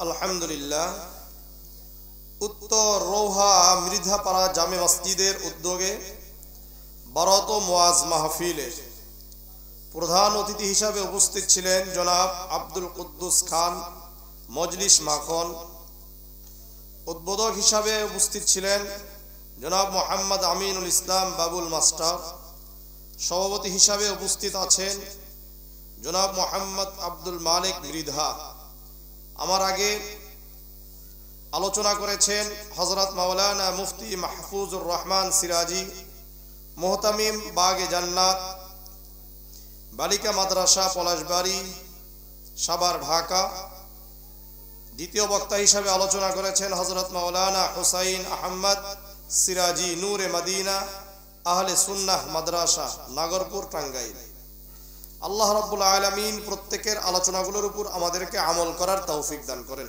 আলহামদুলিল্লাহ, উত্তর রৌহা মৃধাপাড়া জামে মসজিদের উদ্যোগে 12তম ওয়াজ মাহফিলের প্রধান অতিথি হিসাবে উপস্থিত ছিলেন জনাব আব্দুল কুদ্দুস খান মজলিস মাখন। উদ্বোধক হিসাবে উপস্থিত ছিলেন জনাব মোহাম্মদ আমিনুল ইসলাম বাবুল মাস্টার। সভাপতি হিসাবে উপস্থিত আছেন জনাব মোহাম্মদ আব্দুল মালিক মৃধা। আমার আগে আলোচনা করেছেন হযরত মাওলানা মুফতি মাহফুজুর রহমান সিরাজি, মুহতামিম বাগে জান্নাত, বালিকা মাদ্রাসা পলাশবাড়ি, সাভার, ঢাকা। দ্বিতীয় বক্তা হিসাবে আলোচনা করেছেন হযরত মাওলানা হুসাইন আহমদ সিরাজি, নূরে মদিনা, আহলে সুন্নাহ মাদ্রাসা, নাগরপুর, টাঙ্গাইল। আল্লাহ রাব্বুল আলামিন প্রত্যেকের আলোচনাগুলোর উপর আমাদেরকে আমল করার তৌফিক দান করেন।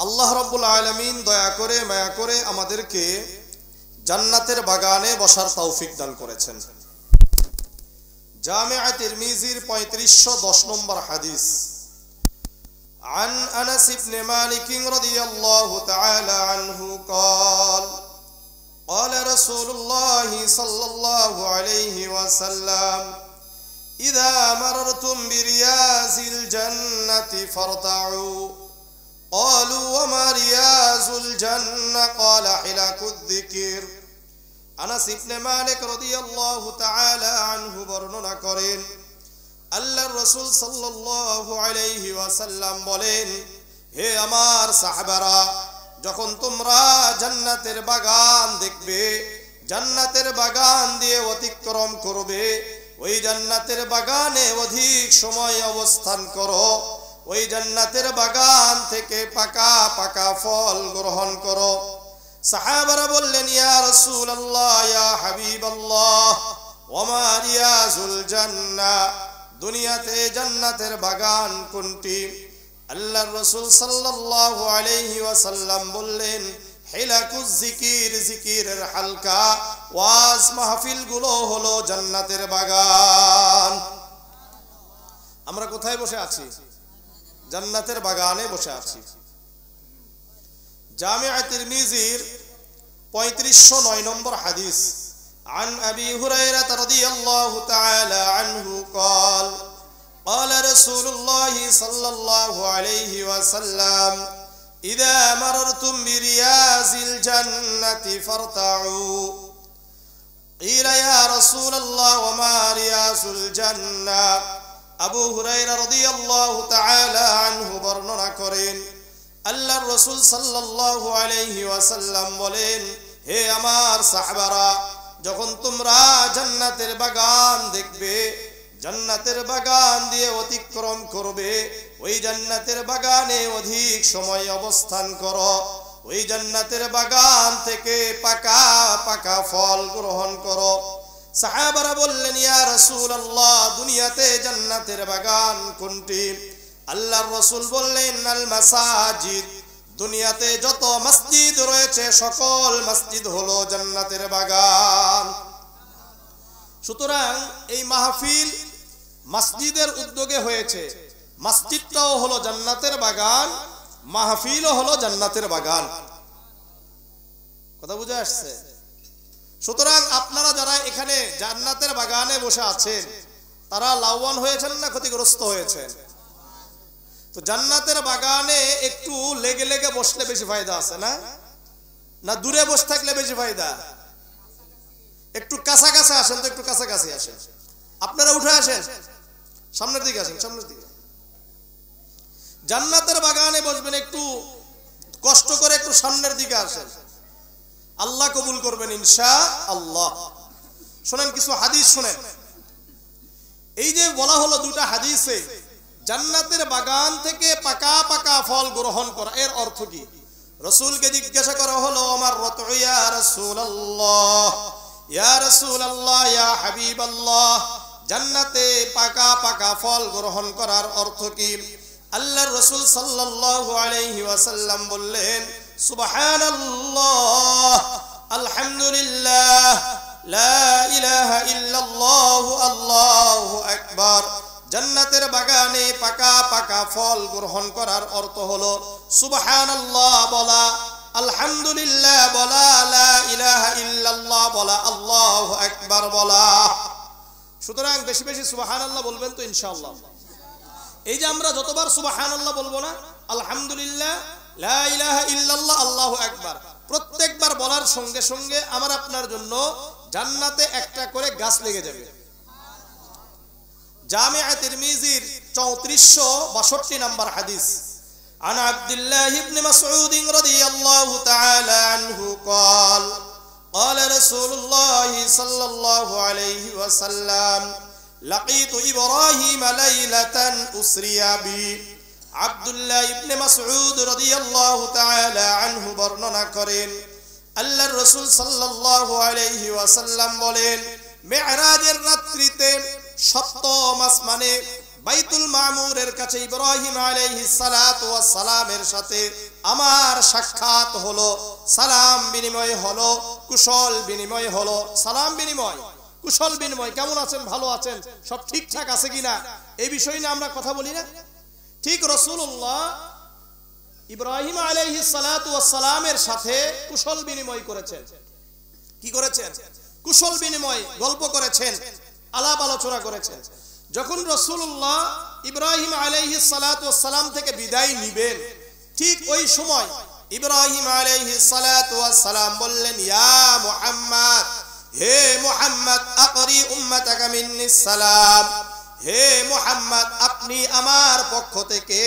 আল্লাহ রাব্বুল আলামিন দয়া করে মায়া করে আমাদেরকে জান্নাতের বাগানে বসার তৌফিক দান করেছেন। জামিআ তিরমিজির 3510 নম্বর হাদিস। عن أنس بن مالك رضي الله تعالى عنه قال قال رسول الله صلى الله عليه وسلم إذا مررتم برياض الجنة فارتعوا قالوا وما رياض الجنة قال حلق الذكر। আনাস ইবনে মালিক রাদিয়াল্লাহু তাআলা আনহু বর্ণনা করেন, আল্লাহর রাসূল সাল্লাল্লাহু আলাইহি ওয়াসাল্লাম বলেন, হে আমার সাহাবারা, যখন তোমরা জান্নাতের বাগান দেখবে, জান্নাতের বাগান দিয়ে অতিক্রম করবে, ওই জান্নাতের বাগানে অধিক সময় অবস্থান করো, ওই জান্নাতের বাগান থেকে পাকা পাকা ফল গ্রহণ করো। সাহাবারা বললেন, ইয়া রাসূলুল্লাহ, ইয়া হাবিবাল্লাহ, ওমা রিয়াজুল জান্নাহ, দুনিয়াতে জান্নাতের বাগান কোনটি? আল্লাহর রাসূল সাল্লাল্লাহু আলাইহি ওয়াসাল্লাম বললেন, হিলাকুজ জিকির, জিকিরের হালকা, ওয়াজ মাহফিল গুলো হলো জান্নাতের বাগান। আমরা কোথায় বসে আছি? জান্নাতের বাগানে বসে আছি। জামিআ তিরমিজির 3509 নম্বর হাদিস। عن أبي هريرة رضي الله تعالى عنه قال قال رسول الله صلى الله عليه وسلم إذا مررتم برياض الجنة فارتعوا قيل يا رسول الله وما رياض الجنة। আবু হুরায়রা রাদিয়াল্লাহু তাআলা আনহু বর্ণনা করেন, আল্লাহর রাসূল সাল্লাল্লাহু আলাইহি ওয়াসাল্লাম বলেন, হে আমার সাহাবারা, যখন তোমরা জান্নাতের বাগান দেখবে, জান্নাতের বাগান দিয়ে অতিক্রম করবে, ওই জান্নাতের বাগানে অধিক সময় অবস্থান করো, ওই জান্নাতের বাগান থেকে পাকা পাকা ফল গ্রহণ করো। সাহাবারা বললেন, ইয়া রাসূলুল্লাহ, দুনিয়াতে জান্নাতের বাগান কোনটি? আল্লাহর রাসূল বললেন, আল মাসাজিদ, দুনিয়াতে যত মসজিদ রয়েছে সকল মসজিদ হলো জান্নাতের বাগান। সুতরাং এই মাহফিল মসজিদের উদ্যোগে হয়েছে, মসজিদটাও হলো জান্নাতের বাগান, মাহফিলও হলো জান্নাতের বাগান। কথা বুঝে আসছে? সুতরাং আপনারা যারা এখানে জান্নাতের বাগানে বসে আছেন, তারা লাভবান হয়েছেন না ক্ষতিগ্রস্ত হয়েছেন? তো জান্নাতের বাগানে একটু লেগে লেগে বসলে বেশি ফায়দা আছে না? না দূরে বসে থাকলে বেশি ফায়দা? একটু কাছাকাছি আসেন তো, একটু কাছাকাছি আসেন। আপনারা উঠে আসেন, সামনের দিকে আসেন, সামনের দিকে। জান্নাতের বাগানে বসবেন, একটু কষ্ট করে একটু সামনের দিকে আসেন, আল্লাহ কবুল করবেন ইনশাআল্লাহ। শুনেন কিছু হাদিস শুনেন। এই যে বলা হলো দুটা হাদিসে জান্নাতের বাগান থেকে পাকা পাকা ফল গ্রহণ করা, এর অর্থ কি? রাসূলকে জিজ্ঞাসা করা হলো, আমার রত ইয়া রাসূলুল্লাহ, ইয়া রাসূলুল্লাহ, ইয়া হাবিবাল্লাহ, জান্নাতে পাকা পাকা ফল গ্রহণ করার অর্থ কি? আল্লাহর রাসূল সাল্লাল্লাহু আলাইহি ওয়াসাল্লাম বললেন, সুবহানাল্লাহ, আলহামদুলিল্লাহ, লা ইলাহা ইল্লাল্লাহু, আল্লাহু আকবার। জান্নাতের বাগানে পাকা পাকা ফল গ্রহণ করার অর্থ হলো সুবহানাল্লাহ বলা, আলহামদুলিল্লাহ বলা, লা ইলাহা ইল্লাল্লাহ বলা, আল্লাহু আকবার বলা। সুতরাং বেশি বেশি সুবহানাল্লাহ বলবেন তো ইনশাআল্লাহ। এই যে আমরা যতবার সুবহানাল্লাহ বলবো না, আলহামদুলিল্লাহ, লা ইলাহা ইল্লাল্লাহ, আল্লাহু আকবার, প্রত্যেকবার বলার সঙ্গে সঙ্গে আমার আপনার জন্য জান্নাতে একটা করে গাছ লেগে যাবে। জামিআ তিরমিজির 3462 নম্বর হাদিস, عن عبد الله بن مسعود رضي الله تعالى عنه قال قال رسول الله صلى الله عليه وسلم لقيت إبراهيم ليلة أسري بي। আব্দুল্লাহ ইবনে মাসউদ রাদিয়াল্লাহু তাআলা আনহু বর্ণনা করেন, আল্লাহর রাসূল সাল্লাল্লাহু আলাইহি ওয়াসাল্লাম বলেন, মিরাজের রাত্রিতে সপ্তম আসমানে বাইতুল মামুরের কাছে ইব্রাহিম আলাইহিস সালাতু ওয়াস সালামের সাথে আমার সাক্ষাৎ হলো, সালাম বিনিময় হলো, কুশল বিনিময় হলো। সালাম বিনিময়, কুশল বিনিময়, কেমন আছেন, ভালো আছেন, সব ঠিকঠাক আছে কিনা, এই বিষয় নিয়ে আমরা কথা বলি না? ঠিক রাসূলুল্লাহ ইব্রাহিম আলাইহিস সালাতু ওয়াস সালামের সাথে কুশল বিনিময় করেছেন। কি করেছেন? কুশল বিনিময়, গল্প করেছেন, আলাপ আলোচনা করেছেন। যখন রাসূলুল্লাহ ইব্রাহিম আলাইহিস সালাতু ওয়াস সালাম থেকে বিদায় নেবেন, ঠিক ওই সময় ইব্রাহিম আলাইহিস সালাতু ওয়াস সালাম বললেন, ইয়া মুহাম্মদ, হে মুহাম্মদ, আকরি উম্মাতাকা মিন্নিস সালাম, হে মুহাম্মদ, আপনি আমার পক্ষ থেকে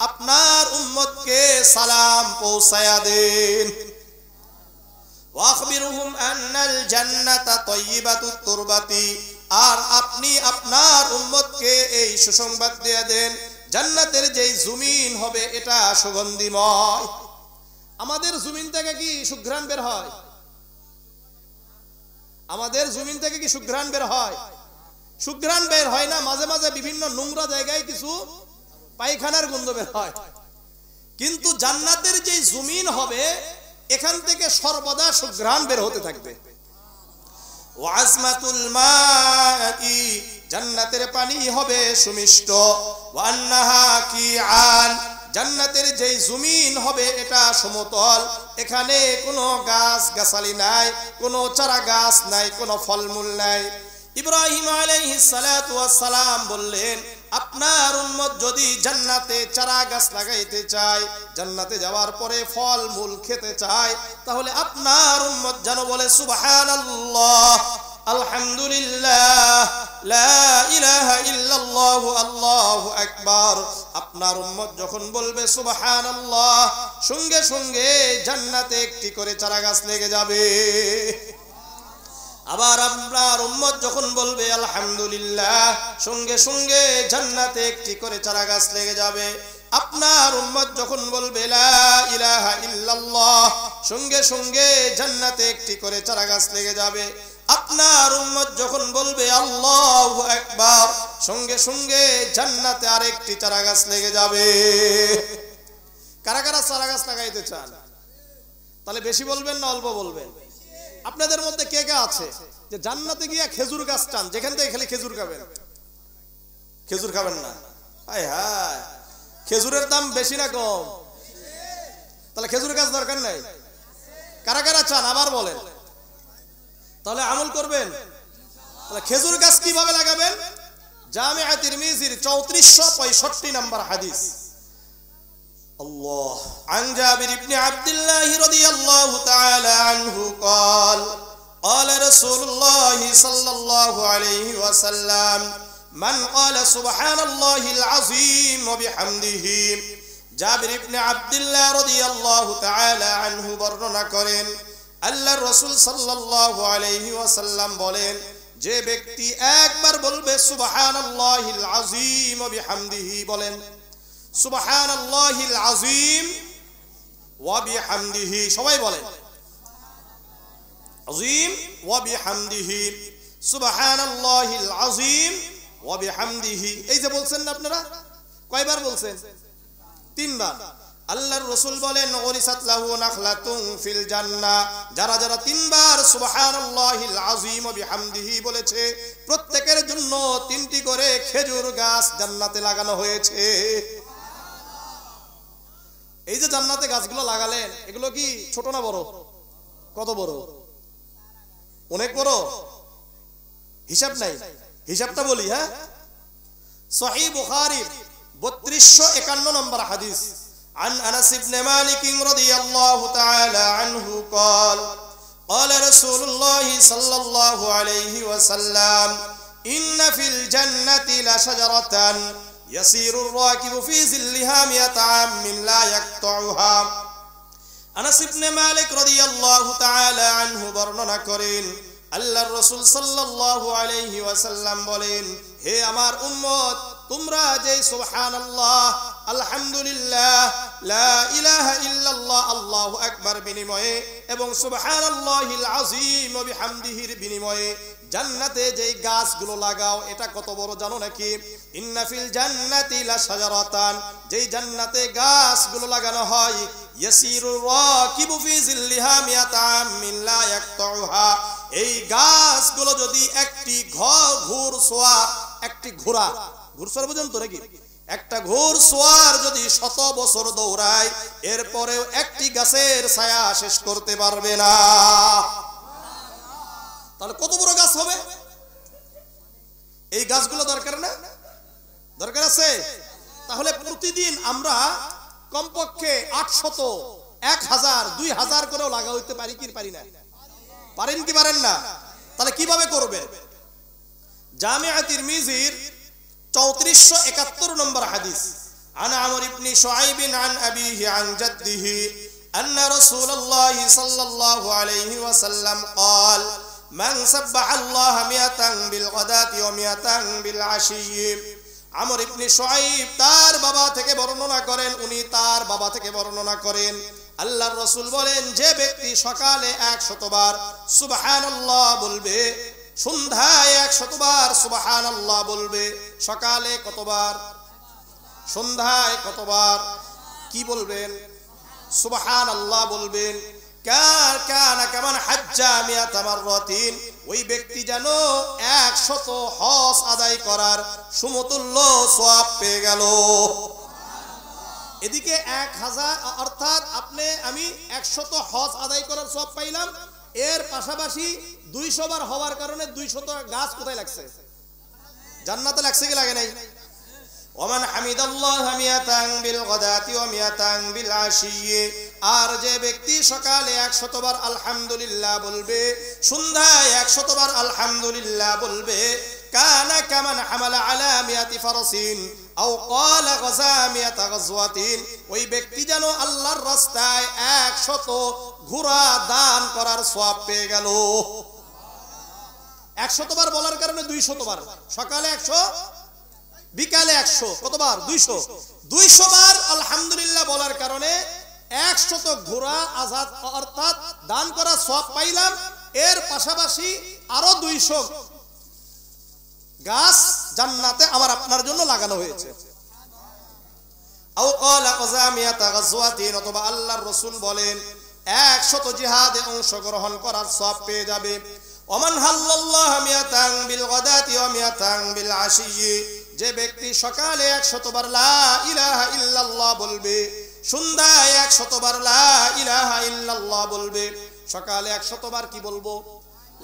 আপনার উম্মতকে সালাম পৌঁছায়া দেন। ওয়া আখবিরুহুম আন্নাল জান্নাতা তাইয়্যিবাতুত তুরবাতি, আর আপনি আপনার উম্মতকে এই সুসংবাদ দিয়ে দেন, জান্নাতের যেই জমিন হবে এটা সুগন্ধিময়। আমাদের জমিন থেকে কি সুঘ্রাণ বের হয়? আমাদের জমিন থেকে কি সুঘ্রাণ বের হয়? সুঘ্রাণ বের হয় না, মাঝে মাঝে বিভিন্ন নোংরা জায়গায় কিছু পায়খানার গন্ধ বের হয়। কিন্তু জান্নাতের যে জমিন হবে এখান থেকে সর্বদা সুঘ্রাণ বের হতে থাকবে। ওয়াজমাতুল মাই, জান্নাতের পানি হবে সুমিষ্ট। ওয়ান্নাহা কিআন, জান্নাতের যে জমিন হবে এটা সমতল, এখানে কোনো গাছ গাছালি নাই, কোনো চারা গাছ নাই, কোনো ফলমূল নাই। ইব্রাহিম আলাইহিস সালাতু ওয়াস সালাম বললেন, আপনার উম্মত যদি জান্নাতে চারা গাছ লাগাইতে চায়, জান্নাতে যাওয়ার পরে ফল মূল খেতে চায়, তাহলে আপনার উম্মত যেন বলে সুবহানাল্লাহ, আলহামদুলিল্লাহ, লা ইলাহা ইল্লাল্লাহ, আল্লাহু আকবার। আপনার উম্মত যখন বলবে সুবহানাল্লাহ, সঙ্গে সঙ্গে জান্নাতে একটি করে চারা গাছ লেগে যাবে। আবার আপনার উম্মত যখন বলবে আলহামদুলিল্লাহ, সঙ্গে সঙ্গে জান্নাতে একটি করে চারা গাছ লেগে যাবে। আপনার উম্মত যখন বলবে লা ইলাহা ইল্লাল্লাহ, সঙ্গে সঙ্গে জান্নাতে একটি করে চারা গাছ লেগে যাবে। আপনার উম্মত যখন বলবে আল্লাহু আকবার, সঙ্গে সঙ্গে জান্নাতে আরেকটি চারা গাছ লেগে যাবে। কারা কারা চারা গাছ লাগাইতে চান? তাহলে বেশি বলবেন না অল্প বলবেন? আপনাদের মধ্যে কে কে আছে যে জান্নাতে গিয়া খেজুর গাছ টান, যেখান থেকে খালি খেজুর খাবেন? খেজুর খাবেন না? হায় হায়, খেজুরের দাম বেশি না কম? তাহলে খেজুর গাছ দরকার নাই। কারা কারা চান আবার বলেন? তাহলে আমল করবেন। তাহলে খেজুর গাছ কিভাবে লাগাবেন? জামিআ তিরমিজির 3465 নম্বর হাদিস। الله عن جابر بن عبد الله رضي الله تعالى عنه قال قال رسول الله صلى الله عليه وسلم من قال سبحان الله العظيم وبحمده। জাবির ইবনে আব্দুল্লাহ রাদিয়াল্লাহু তাআলা আনহু বর্ণনা করেন, আল্লাহর রাসূল সাল্লাল্লাহু আলাইহি ওয়াসাল্লাম বলেন, যে ব্যক্তি একবার বলবে সুবহানাল্লাহিল আযীম ওয়া বিহামদিহি, বলেন সুবহানাল্লাহিল আযীম ওয়া বিহামদিহি, সবাই বলেন আযীম ওয়া বিহামদিহি, সুবহানাল্লাহিল আযীম ওয়া বিহামদিহি। এই যে বলছেন না আপনারা, কয়বার বলছেন? 3 বার। আল্লাহর রাসূল বলেন ওরিসাত লাহু নাখলাতুন ফিল জান্নাহ, যারা যারা তিনবার সুবহানাল্লাহিল আযীম ওয়া বিহামদিহি বলেছে প্রত্যেকের জন্য তিনটি করে খেজুর গাছ জান্নাতে লাগানো হয়েছে। এই যে জান্নাতে গাছগুলো লাগালেন, এগুলো কি ছোট না বড়? কত বড়? অনেক বড়, হিসাব নাই। হিসাবটা বলি, হ্যাঁ। সহিহ বুখারীর 3251 নম্বর হাদিস, عن أنس بن مالك رضي الله تعالى عنه قال قال رسول الله صلى الله عليه وسلم إن في الجنة لشجرة يسير الراكب في ظلها 100 عام لا يقطعها। আনাস ইবনে মালিক রাদিয়াল্লাহু তাআলা আনহু বর্ণনা করেন, আল্লাহর রাসূল সাল্লাল্লাহু আলাইহি ওয়াসাল্লাম বলেন, হে আমার উম্মত, তোমরা যে সুবহানাল্লাহ, আলহামদুলিল্লাহ, লা ইলাহা ইল্লাল্লাহ, আল্লাহু আকবার বিনিময়ে এবং সুবহানাল্লাহিল আযীম ওয়া বিহামদিহির বিনিময়ে জান্নাতে যেই গাছগুলো লাগাও, এটা কত বড় জানো নাকি? ইন্না ফিল জান্নাতি লাশাজারাতান, যেই জান্নাতে গাছগুলো লাগানো হয়, ইয়াসিরুর রাকিবু ফি জিল্লিহা 100 আমিন লা ইয়াকতাউহা, এই গাছগুলো যদি একটি ঘোড়সওয়ার, একটি ঘোড়সওয়ার পর্যন্ত নাকি, একটা ঘোড়সওয়ার যদি 100 বছর দৌড়ায়, এরপরেও একটি গাছের ছায়া শেষ করতে পারবে না। তাহলে কত বড় গাছ হবে? এই গাছগুলো দরকার না? দরকার আছে। তাহলে প্রতিদিন আমরা কমপক্ষে 800, 1000, 2000 করেও লাগা হইতে পারি কি পারি না? পারেন কি পারেন না? তাহলে কিভাবে করবেন? জামিআ তিরমিজির 3471 নম্বর হাদিস, عن عمرو بن شعيب عن أبيه عن جده أن رسول الله صلى الله عليه وسلم قال من سبح الله 100 بالغداة و100 بالعشي। আমর ইবনে শুআইব তার বাবা থেকে বর্ণনা করেন, উনি তার বাবা থেকে বর্ণনা করেন, আল্লাহর রাসূল বলেন, যে ব্যক্তি সকালে 100 বার সুবহানাল্লাহ বলবে, সন্ধ্যায় 100 বার সুবহানাল্লাহ বলবে, সকালে কতবার, সন্ধ্যায় কতবার, কি বলবেন? সুবহানাল্লাহ বলবেন। কানা কামান হাজ্জা 100 মাররাতিন, ওই ব্যক্তি যেন 100 হজ আদায় করার সমতুল্য সওয়াব পেয়ে গেল। এদিকে 1000, অর্থাৎ আমি 100 হজ আদায় করার সওয়াব পাইলাম, এর পাশাপাশি 200 বার হওয়ার কারণে 200 গাছ কোথায় লাগছে? জান্নাতে লাগছে কি লাগে নাই? ওমান হামিদাল্লাহ 100 বিল গাদাতি ওয়া 100 বিল আশিয়্যি, আর যে ব্যক্তি সকালে 100 বার আলহামদুলিল্লাহ বলবে, সন্ধ্যায় 100 বার আলহামদুলিল্লাহ বলবে, কানা কামান হামালা আলা 100 ফারাসিন আও ক্বালা গাযা 100 গাযওয়াতিন, ওই ব্যক্তি যেন আল্লাহর রাস্তায় 100 ঘোড়া দান করার সওয়াব পেয়ে গেল। 100 বার বলার কারণে 200 বার, সকালে 100, বিকালে 100, কতবার? 200। 200 বার আলহামদুলিল্লাহ বলার কারণে 100 ঘোড়া আজাদ, অর্থাৎ দান করা সওয়াব পাইলাম, এর পাশাপাশি আরো 200 গাছ জান্নাতে আমার আপনার জন্য লাগানো হয়েছে। আও ক্বালা গাযা 100 গাযওয়াতিন, অথবা আল্লাহর রাসূল বলেন 100 জিহাদে অংশগ্রহণ করার সওয়াব পেয়ে যাবে। ওমান হাল্লাল্লাহ 100 বিল গাদাতি ওয়া 100 বিল আশিয়্যি, যে ব্যক্তি সকালে 100 বার লা ইলাহা ইল্লাল্লাহ বলবে, সন্ধ্যায় 100 বার লা ইলাহা ইল্লাল্লাহ বলবে, সকালে 100 বার কি বলবো?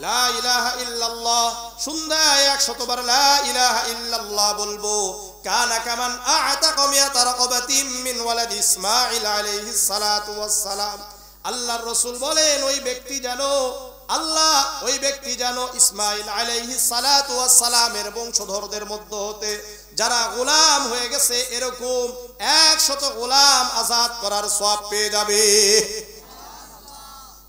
লা ইলাহা ইল্লাল্লাহ, সন্ধ্যায় 100 বার লা ইলাহা ইল্লাল্লাহ বলবো, কানা কামান আ'তাকা 100 রাকাবাতিন মিন ওয়ালাদি ইসমাঈল আলাইহিস সালাতু ওয়াস সালাম। আল্লাহর রাসূল বলেন, ওই ব্যক্তি যেন ইসমাঈল আলাইহিস সালাতু ওয়াস সালামের বংশধরদের মধ্য হতে যারা গোলাম হয়ে গেছে, এরকম 100 গোলাম আজাদ করার সওয়াব পেয়ে যাবে।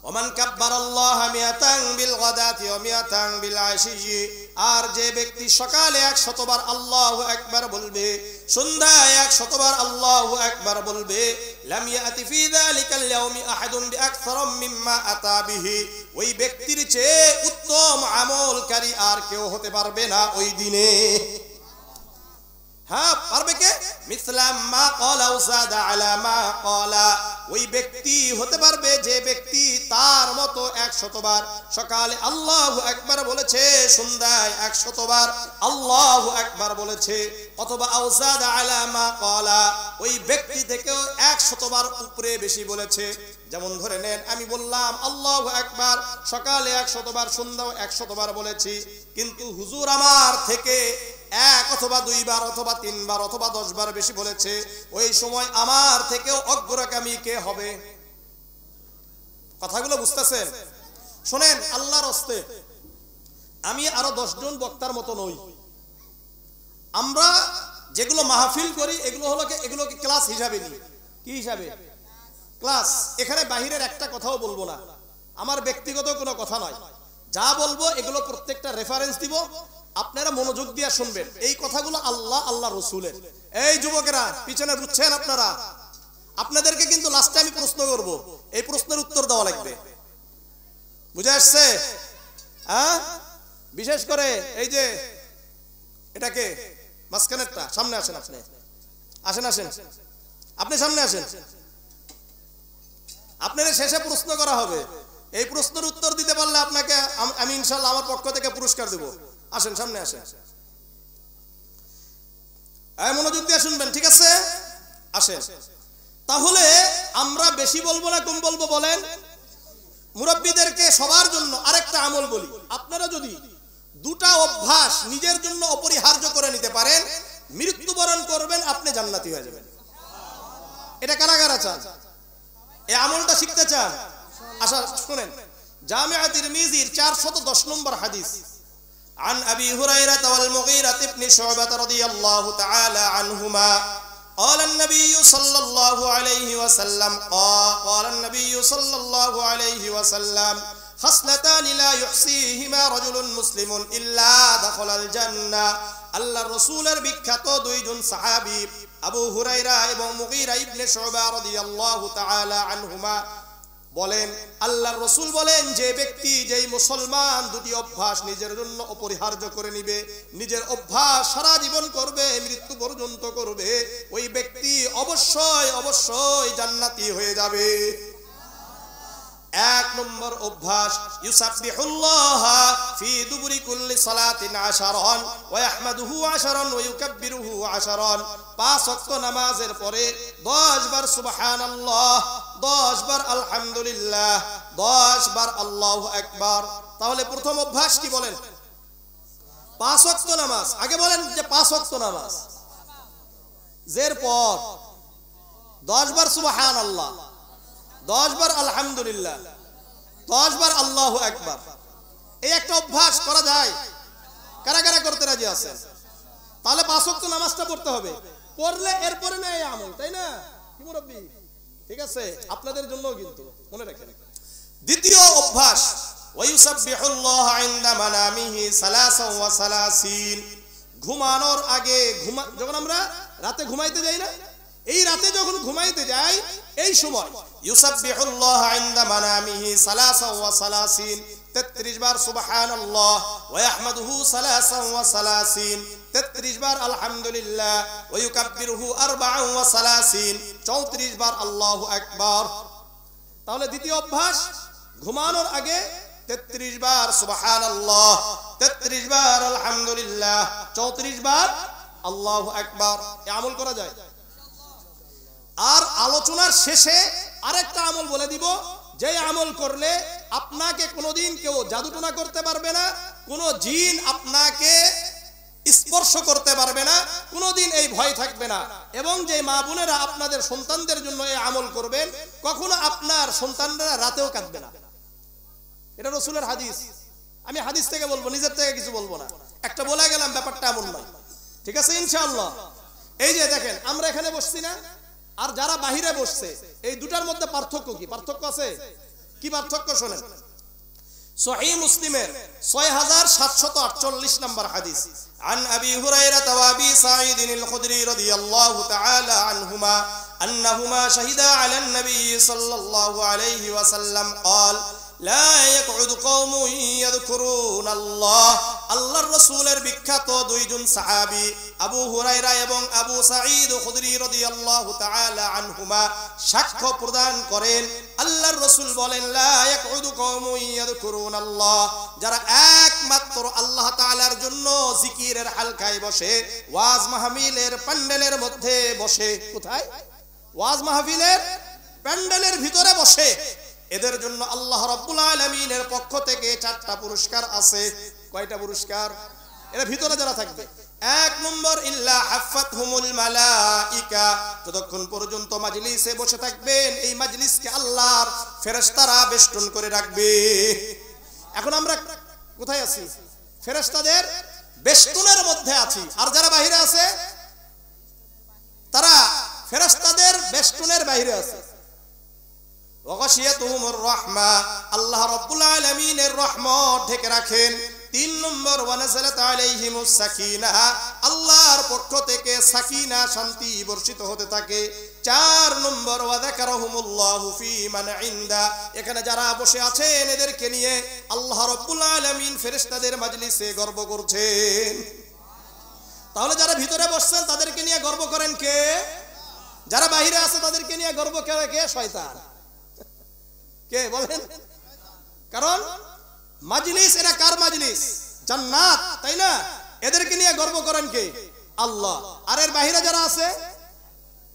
ওমান কাব্বারাল্লাহ 100 বিল গাদাতি ওয়া 100 বিল আশিয়্যি, আর যে ব্যক্তি সকালে 100 বার আল্লাহু আকবার বলবে, সন্ধ্যায় 100 বার আল্লাহু আকবার বলবে, লাম ইয়াতি ফি যালিকাল ইয়াউমি আহাদুন বিআকসার মিম্মা আতা বিহি, ওই ব্যক্তির চেয়ে উত্তম আমলকারী আর কেউ হতে পারবে না ওই দিনে। হ্যাঁ, পারবে কে? মিসলাম মা ক্বালা ওয়াসাদা আলা মা ক্বালা, ওই ব্যক্তি হতে পারবে যে ব্যক্তি তার মতো 100 বার সকালে আল্লাহু আকবার বলেছে, সন্ধ্যায় 100 বার আল্লাহু আকবার বলেছে, অথবা আওসাদা আলা মা ক্বালা, ওই ব্যক্তি থেকেও 100 বার উপরে বেশি বলেছে। যেমন ধরে নেন আমি বললাম আল্লাহু আকবার সকালে 100 বার, সন্ধ্যায় 100 বার বলেছি, কিন্তু হুজুর আমার থেকে 1 অথবা 2 বার অথবা 3 বার অথবা 10 বার বেশি বলেছে, ওই সময় আমার থেকেও অগ্রগামী কে হবে? কথাগুলো বুঝতেছেন? শুনেন, আল্লাহর হস্তে আমি আরো 10 জন বক্তার মতো নই। আমরা যেগুলো মাহফিল করি এগুলোকে ক্লাস হিসাবে নিই। কি হিসাবে? ক্লাস। এখানে বাহিরের একটা কথাও বলবো না, আমার ব্যক্তিগত কোনো কথা নয়। যা বলবো এগুলো প্রত্যেকটা রেফারেন্স দিব, আপনারা মনোযোগ দিয়ে শুনবেন। এই কথাগুলো আল্লাহ রসুলের। এই যুবকেরা পিছনে বুঝছেন আপনারা? আপনাদেরকে কিন্তু লাস্টে আমি প্রশ্ন করব, এই প্রশ্নের উত্তর দেওয়া লাগবে। বুঝে আসছে? হ্যাঁ, বিশেষ করে এই যে এটাকে মাঝখানেরটা, সামনে আসেন, আপনি আসেন, আপনি সামনে আসেন। আপনারা শেষে প্রশ্ন করা হবে, এই প্রশ্নের উত্তর দিতে পারলে আপনাকে আমি ইনশাআল্লাহ আমার পক্ষ থেকে পুরস্কার দেব। আসেন, সামনে আসেন। এই মনোযোগ দিয়ে শুনবেন, ঠিক আছে? আসেন। তাহলে আমরা বেশি বলবো না কম বলবো বলেন? মুরব্বীদেরকে সবার জন্য আরেকটা আমল বলি, আপনারা যদি 2টা অভ্যাস নিজের জন্য অপরিহার্য করে নিতে পারেন, মৃত্যুবরণ করবেন আপনি জান্নাতি হয়ে যাবেন। এটা কারা কারা চান? এই আমলটা শিখতে চান? আচ্ছা শুনেন, জামিআ তিরমিজির 410 নম্বর হাদিস, عن أبي هريرة والمغيرة بن شعبة رضي الله تعالى عنهما قال النبي صلى الله عليه وسلم قال النبي صلى الله عليه وسلم خصلتان لا يحصيهما رجل مسلم إلا دخل الجنة। আল্লাহর রাসূলের বিখ্যাত 2 জন সাহাবী আবু হুরায়রা এবং মুগীরা ইবনে শুবা রাদিয়াল্লাহু তাআলা আনহুমা বলেন, আল্লাহর রাসূল বলেন, যে ব্যক্তি, যেই মুসলমান 2টি অভ্যাস নিজের জন্য অপরিহার্য করে নিবে, নিজের অভ্যাস সারা জীবন করবে, মৃত্যু পর্যন্ত করবে, ওই ব্যক্তি অবশ্যই জান্নাতি হয়ে যাবে। 1 নম্বর অভ্যাস, ইউসাব্বিহুল্লাহ ফি দুবুরি কুল্লি সালাতিন 10 ওয়া ইয়াহমাদুহু 10 ওয়া ইউকাব্বিরুহু 10। 5 ওয়াক্ত নামাজের পরে 10 বার সুবহানাল্লাহ, 10 বার আলহামদুলিল্লাহ, 10 বার আল্লাহু আকবার। তাহলে প্রথম অভ্যাস কি বলেন? 5 ওয়াক্ত নামাজ। আগে বলেন যে 5 ওয়াক্ত নামাজ, এর পর 10 বার সুবহানাল্লাহ, 10 বার আলহামদুলিল্লাহ, 10 বার আল্লাহু আকবার। এই একটা অভ্যাস করা যায়? কারা কারা করতে রাজি আছেন? তাহলে 5 ওয়াক্ত নামাজটা পড়তে হবে, পড়লে এরপরে না এই আমল, তাই না? কি মুরব্বি? ঠিক আছে, আপনাদের জন্য কিন্তু মনে রাখেন। দ্বিতীয় অভ্যাস, ওয়ায়ুসাব্বিহুল্লাহ ইনদা মানামিহি 33। ঘুমানোর আগে, যখন আমরা রাতে ঘুমাইতে যাই না, এই রাতে যখন ঘুমাইতে যাই এই সময় ইউসাব্বিহুল্লাহ ইনদা মানামিহি 33, 33 বার সুবহানাল্লাহ, ওয়া ইয়াহমাদুহু 33, 33 বার আলহামদুলিল্লাহ, ওয়া ইউকাব্বিরুহু 34, 34 বার আল্লাহু আকবার। তাহলে দ্বিতীয় অভ্যাস, ঘুমানোর আগে 33 বার সুবহানাল্লাহ, 33 বার আলহামদুলিল্লাহ, 34 বার আল্লাহু আকবার। এই আমল করা যায়। আর আলোচনার শেষে আরেকটা আমল বলে দিব, যে আমল করলে আপনাকে কোনোদিন কেউ জাদুটোনা করতে পারবে না, কোনো জিন আপনাকে স্পর্শ করতে পারবে না, কোনোদিন এই ভয় থাকবে না। এবং যে মা বোনেরা আপনাদের সন্তানদের জন্য এই আমল করবেন, কখনো আপনার সন্তানরা রাতেও কাঁদবে না। এটা রাসূলের হাদিস, আমি হাদিস থেকে বলবো, নিজের থেকে কিছু বলবো না। একটা বলে গেলাম, ব্যাপারটা এমন নয়, ঠিক আছে ইনশাআল্লাহ। এই যে দেখেন, আমরা এখানে বসছি না, আর যারা বাহিরে বসছে, এই দুটার মধ্যে পার্থক্য কি? পার্থক্য আছে? কি পার্থক্য শোনেন। সহিহ মুসলিমের 6748 নম্বর হাদিস, عن أبي هريرة وأبي سعيد الخدري رضي الله تعالى عنهما أنهما شهدا على النبي صلى الله عليه وسلم قال লা ইয়াকউদু কওমুন ইয়াযকুরুনাল্লাহ। আল্লাহর রাসূলের বিখ্যাত দুইজন সাহাবী আবু হুরায়রা এবং আবু সাঈদ খুদরি রাদিয়াল্লাহু তাআলা আনহুমা সাক্ষ্য প্রদান করেন, আল্লাহর রাসূল বলেন লা ইয়াকউদু কওমুন ইয়াযকুরুনাল্লাহ, যারা একমাত্র আল্লাহ তাআলার জন্য জিকিরের হালকায় বসে, ওয়াজ মাহফিলের প্যান্ডেলের মধ্যে বসে, কোথায়? ওয়াজ মাহফিলের প্যান্ডেলের ভিতরে বসে, এদের জন্য আল্লাহ রাব্বুল আলামিনের পক্ষ থেকে 4টা পুরস্কার আছে। কয়টা পুরস্কার? এর ভিতরে যারা থাকবে, 1 নম্বর ইল্লা হাফাতহুমুল মালাইকা, যতক্ষণ পর্যন্ত মাজলিসে বসে থাকবেন এই মাজলিসকে আল্লাহর ফেরেশতারা বেষ্টন করে রাখবে। এখন আমরা কোথায় আছি? ফেরেশতাদের বেষ্টনের মধ্যে আছি। আর যারা বাইরে আছে তারা ফেরেশতাদের বেষ্টনের বাইরে আছে। ওয়াগাশিয়াতুহুমুর রাহমা, আল্লাহ রাব্বুল আলামিনের রহমত ঢেকে রাখেন। 3 নম্বর ওয়ানাযালাত আলাইহিমুস সাকিনাহ, আল্লাহর পক্ষ থেকে সাকিনা শান্তি বর্ষিত হতে থাকে। 4 নম্বর ওয়াযাকারাহুমুল্লাহু ফী মান ইনদা, এখানে যারা বসে আছেন এদেরকে নিয়ে আল্লাহ রাব্বুল আলামিন ফেরেশতাদের মাজলিসে গর্ব করছেন। তাহলে যারা ভিতরে বসছেন তাদেরকে নিয়ে গর্ব করেন কে? যারা বাইরে আছে তাদেরকে নিয়ে গর্ব করে কে? শয়তান। কে বলেন? কারণ মাজলিস, এরা কার মাজলিস? জান্নাত, তাই না? এদেরকে নিয়ে গর্ব করেন কে? আল্লাহ। আর এর বাইরে যারা আছে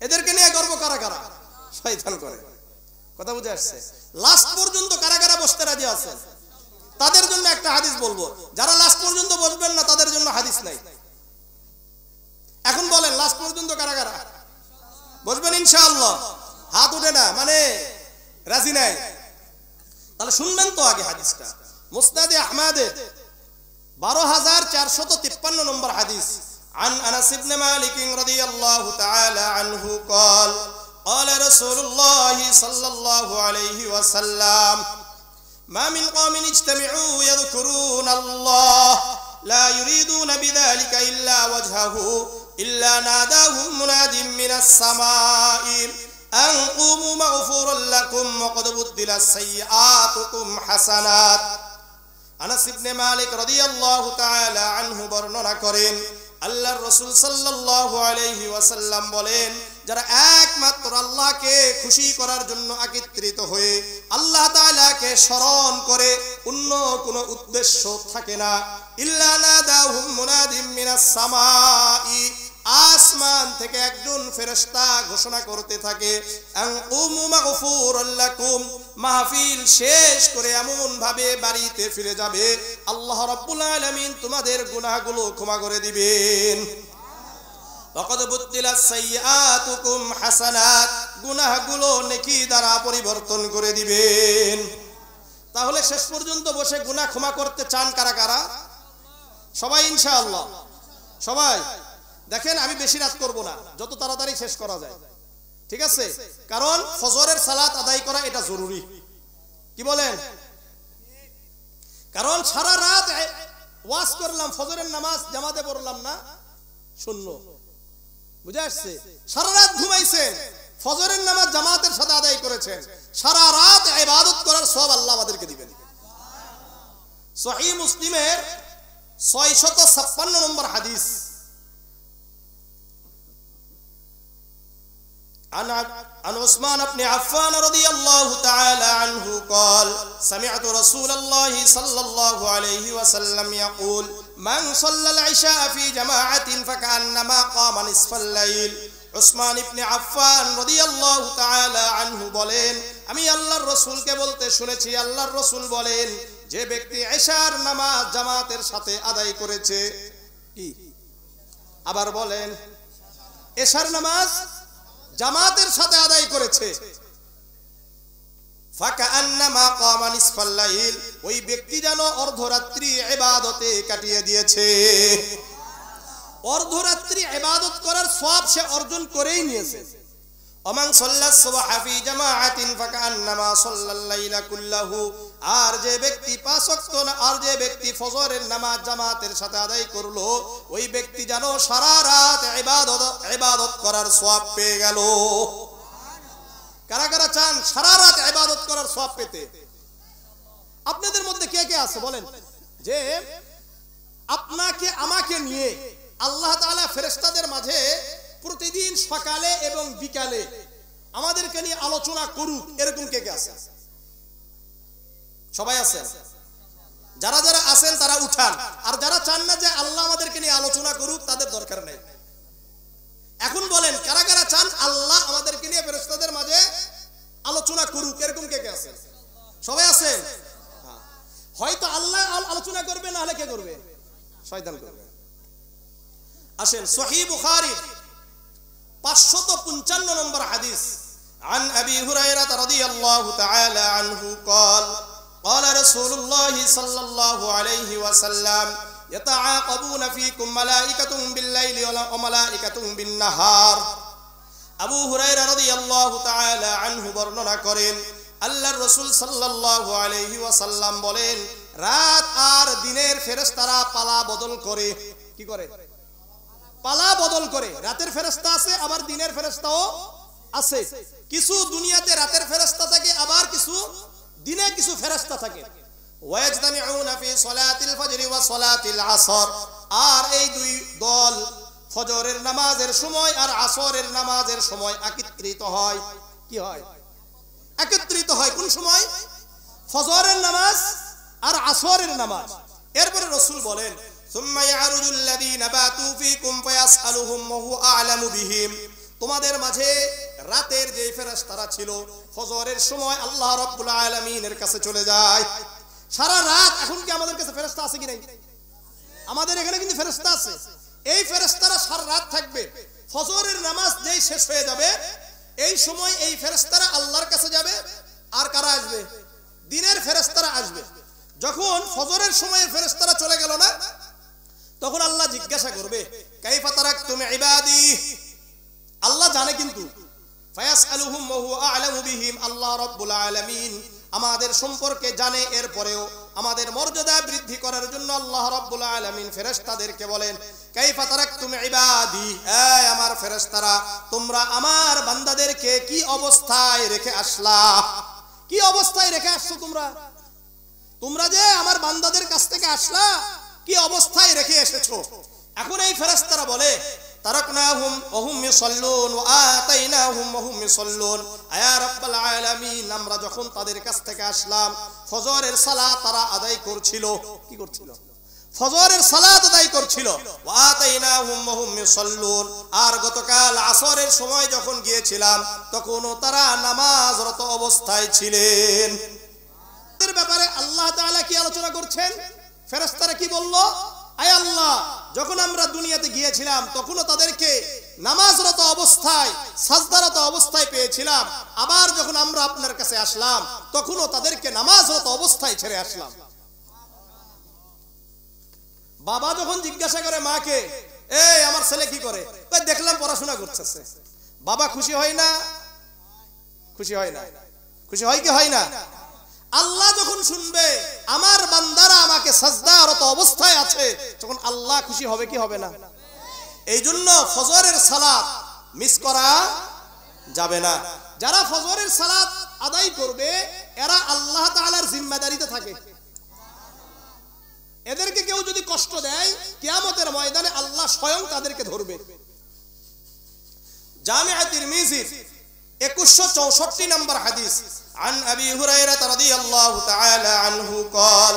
এদেরকে নিয়ে গর্ব কারা কারা? শয়তান করে। কথা বুঝে আসছে? লাস্ট পর্যন্ত কারা কারা বসতে রাজি আছে? তাদের জন্য একটা হাদিস বলবো, যারা লাস্ট পর্যন্ত বসবেন না তাদের জন্য হাদিস নাই। এখন বলেন লাস্ট পর্যন্ত কারা কারা বসবেন ইনশাআল্লাহ? হাত উঠে না, মানে রাজি নাই। তাহলে শুনবেন তো আগে হাদিসটা। মুসনাদে আহমদের 12453 নম্বর হাদিস, عن انس بن مالك رضي الله تعالى عنه قال قال رسول الله صلى الله عليه وسلم ما من قوم اجتمعوا يذكرون الله لا يريدون بذلك الا وجهه الا ناداهم مناد من السماء أن قوموا مغفورا لكم وقد بدلت سيئاتكم حسنات। আনাস ইবনে মালিক রাদিয়াল্লাহু তাআলা আনহু বর্ণনা করেন, আল্লাহর রাসূল সাল্লাল্লাহু আলাইহি ওয়াসাল্লাম বলেন, যারা একমাত্র আল্লাহকে খুশি করার জন্য একত্রিত হয়ে আল্লাহ তাআলাকে স্মরণ করে, অন্য কোনো উদ্দেশ্য থাকে না, ইল্লা নাদাহুম মুনাদিম মিনাস সামাই, আসমান থেকে একজন ফেরেশতা ঘোষণা করতে থাকে, আন কুমু মাগফুরাল লাকুম, মাহফিল শেষ করে এমন ভাবে বাড়িতে ফিরে যাবে আল্লাহ রাব্বুল আলামিন তোমাদের গুনাহগুলো ক্ষমা করে দিবেন। ওয়াকাদ বুদ্দিলাস সাইয়্যাতুকুম হাসানাত, গুনাহগুলো নেকি দ্বারা পরিবর্তন করে দিবেন। তাহলে শেষ পর্যন্ত বসে গুনাহ ক্ষমা করতে চান কারা কারা? সবাই ইনশাআল্লাহ? সবাই? দেখেন আমি বেশি রাত করব না, যত তাড়াতাড়ি শেষ করা যায়, ঠিক আছে? কারণ ফজরের সালাত আদায় করা এটা জরুরি। কি বলেন? কারণ সারা রাত ওয়াজ করলাম, ফজরের নামাজ জামাতে পড়লাম না, শূন্য। বুঝে আসছে? সারা রাত ঘুমাইছেন, ফজরের নামাজ জামাতের সাথে আদায় করেছেন, সারা রাত ইবাদত করার সওয়াব আল্লাহ আমাদেরকে দিবেন। সহিহ মুসলিমের 656 নম্বর হাদিস, عن عثمان بن عفان رضي الله تعالى عنه قال سمعت رسول الله صلى الله عليه وسلم يقول من صلى العشاء في جماعة فكأنما قام نصف الليل। উসমান ইবনে আফফান রাদিয়াল্লাহু তাআলা আনহু বলেন, আমি আল্লাহর রাসূলকে বলতে শুনেছি, আল্লাহর রাসূল বলেন, যে ব্যক্তি ইশার নামাজ জামাতের সাথে আদায় করেছে, কি আবার বলেন, ইশার নামাজ জামাতের সাথে আদায় করেছে, ফাকান্নামা কামা নিসফাল লাইল, ওই ব্যক্তি যেন অর্ধরাত্রি ইবাদতে কাটিয়ে দিয়েছে। অর্ধরাত্রি ইবাদত করার সওয়াব সে অর্জন করেই নিয়েছে। ওমান সাল্লাস সুবহা ফি জামাআতিন ফাকান্নামা সাল্লাল লাইলা কুল্লাহু, আর যে ব্যক্তি 5 ওয়াক্ত আর যে ব্যক্তি ফজরের নামাজ জামাতের সাথে আদায় করলো, ওই ব্যক্তি যেন সারা রাত ইবাদত করার সওয়াব পেয়ে গেল। কারা কারা চান সারা রাত ইবাদত করার সওয়াব পেতে? আপনাদের মধ্যে কে কে আছে বলেন যে আপনাকে আমাকে নিয়ে আল্লাহ তাআলা ফেরেশতাদের মাঝে প্রতিদিন সকালে এবং বিকালে আমাদেরকে নিয়ে আলোচনা করুক, এরকম কে কে আছে? সবাই আছেন? যারা যারা আছেন তারা উঠান, আর যারা চান না যে আল্লাহ আমাদেরকে নিয়ে আলোচনা করুক তাদের দরকার নেই। এখন বলেন কারা কারা চান আল্লাহ আমাদেরকে নিয়ে ফেরেশতাদের মাঝে আলোচনা করুক, এরকম কে কে আছে? সবাই আছেন? হয়তো আল্লাহ আলোচনা করবে, না হলে কে করবে? শয়তান করবে। আসেন সহিহ বুখারী 555 নম্বর হাদিস, عن أبي هريرة رضي الله تعالى عنه قال قال رسول الله صلى الله عليه وسلم يتعاقبون فيكم ملائكة بالليل وملائكة بالنهار। আবু হুরায়রা রাদিয়াল্লাহু তাআলা আনহু বর্ণনা করেন আল্লাহর রাসূল সাল্লাল্লাহু আলাইহি ওয়াসাল্লাম বলেন, রাত আর দিনের ফেরেশতারা পালা বদল করে। কি করে? পালা বদল করে। রাতের ফেরেশতা আছে, আবার দিনের ফেরেশতাও আছে। কিছু দুনিয়াতে রাতের ফেরেশতা থাকে, আবার কিছু দিনে কিছু ফেরেশতা থাকে। ওয়াজতামিউনা ফি সালাতিল ফজর ওয়া সালাতিল আসর। আর এই দুই দল ফজরের নামাজের সময় আর আসরের নামাজের সময় একত্রিত হয়। কি হয়? একত্রিত হয়। কোন সময়? ফজরের নামাজ আর আসরের নামাজ। এরপরে রাসূল বলেন, সুম্মা ইয়ারুজুল লাযীনা বাতু ফীকুম ফায়াসআলুহুম ওয়া হুয়া আ'লামু বিহিম। তোমাদের মাঝে রাতের যে ফেরেশতারা ছিল ফজরের সময় আল্লাহ রাব্বুল আলামিনের কাছে চলে যায়। সারা রাত এখন কি আমাদের কাছে ফেরেশতা আছে কি নাই? আমাদের এখানে কিন্তু ফেরেশতা আছে। এই ফেরেশতারা সারা রাত থাকবে। ফজরের নামাজ যেই শেষ হয়ে যাবে এই সময় এই ফেরেশতারা আল্লাহর কাছে যাবে। আর কারা আসবে? দিনের ফেরেশতারা আসবে। যখন ফজরের সময়ের ফেরেশতারা চলে গেল না, তখন আল্লাহ জিজ্ঞাসা করবে, কাইফা তারাকতুম ইবাদি। আল্লাহ জানে কিন্তু, ফায়াসআলুহুম ওয়া হুয়া আ'লামু বিহিম। আল্লাহ রাব্বুল আলামিন আমাদের সম্পর্কে জানে। এরপরেও আমাদের মর্যাদা বৃদ্ধি করার জন্য আল্লাহ রাব্বুল আলামিন ফেরেশতাদেরকে বলেন, কাইফা তারাকতুম ইবাদি, এই আমার ফেরেশতারা তোমরা আমার বান্দাদেরকে কি অবস্থায় রেখে আসলা? কি অবস্থায় রেখে আসছো তোমরা? তোমরা যে আমার বান্দাদের কাছ থেকে আসলা, কি অবস্থায় রেখে এসেছো? এখন এই ফেরেশতারা বলে, তারাকনাহুম ওয়া হুম ইউসাল্লুন ওয়া আতাইনাহুম ওয়া হুম ইউসাল্লুন। আয়া রাব্বুল আলামিন, আমরা যখন তাদের কাছ থেকে আসলাম ফজরের সালাত তারা আদায় করছিল। কি করছিল? ফজরের সালাত আদায় করছিল। ওয়া আতাইনাহুম ওয়া হুম ইউসাল্লুন। আর গতকাল আসরের সময় যখন গিয়েছিলাম তখনও তারা নামাজরত অবস্থায় ছিলেন। এর ব্যাপারে আল্লাহ তাআলা কি আলোচনা করছেন? ফেরেশতারা কি বলল? আয় আল্লাহ, যখন আমরা দুনিয়াতে গিয়েছিলাম তখনও তাদেরকে নামাজরত অবস্থায় সাজদারত অবস্থায় পেয়েছিলাম। আবার যখন আমরা আপনার কাছে আসলাম তখনও তাদেরকে নামাজরত অবস্থায় ছেড়ে আসলাম। বাবা যখন জিজ্ঞাসা করে মাকে, এই আমার ছেলে কি করে? দেখলাম পড়াশোনা করতেছে। বাবা খুশি হয় না? খুশি হয় না? খুশি হয় কি হয় না? আল্লাহ যখন শুনবে আমার বান্দারা আমাকে সাজদারত অবস্থায় আছে, তখন আল্লাহ খুশি হবে কি হবে না? এই জন্য ফজরের সালাত মিস করা যাবে না। যারা ফজরের সালাত আদায় করবে এরা আল্লাহ তাআলার জিম্মাদারিতে থাকে। এদেরকে কেউ যদি কষ্ট দেয় কিয়ামতের ময়দানে আল্লাহ স্বয়ং তাদেরকে ধরবে। জামিআ তিরমিজি 2164 নম্বর হাদিস, عن أبي هريرة رضي الله تعالى عنه قال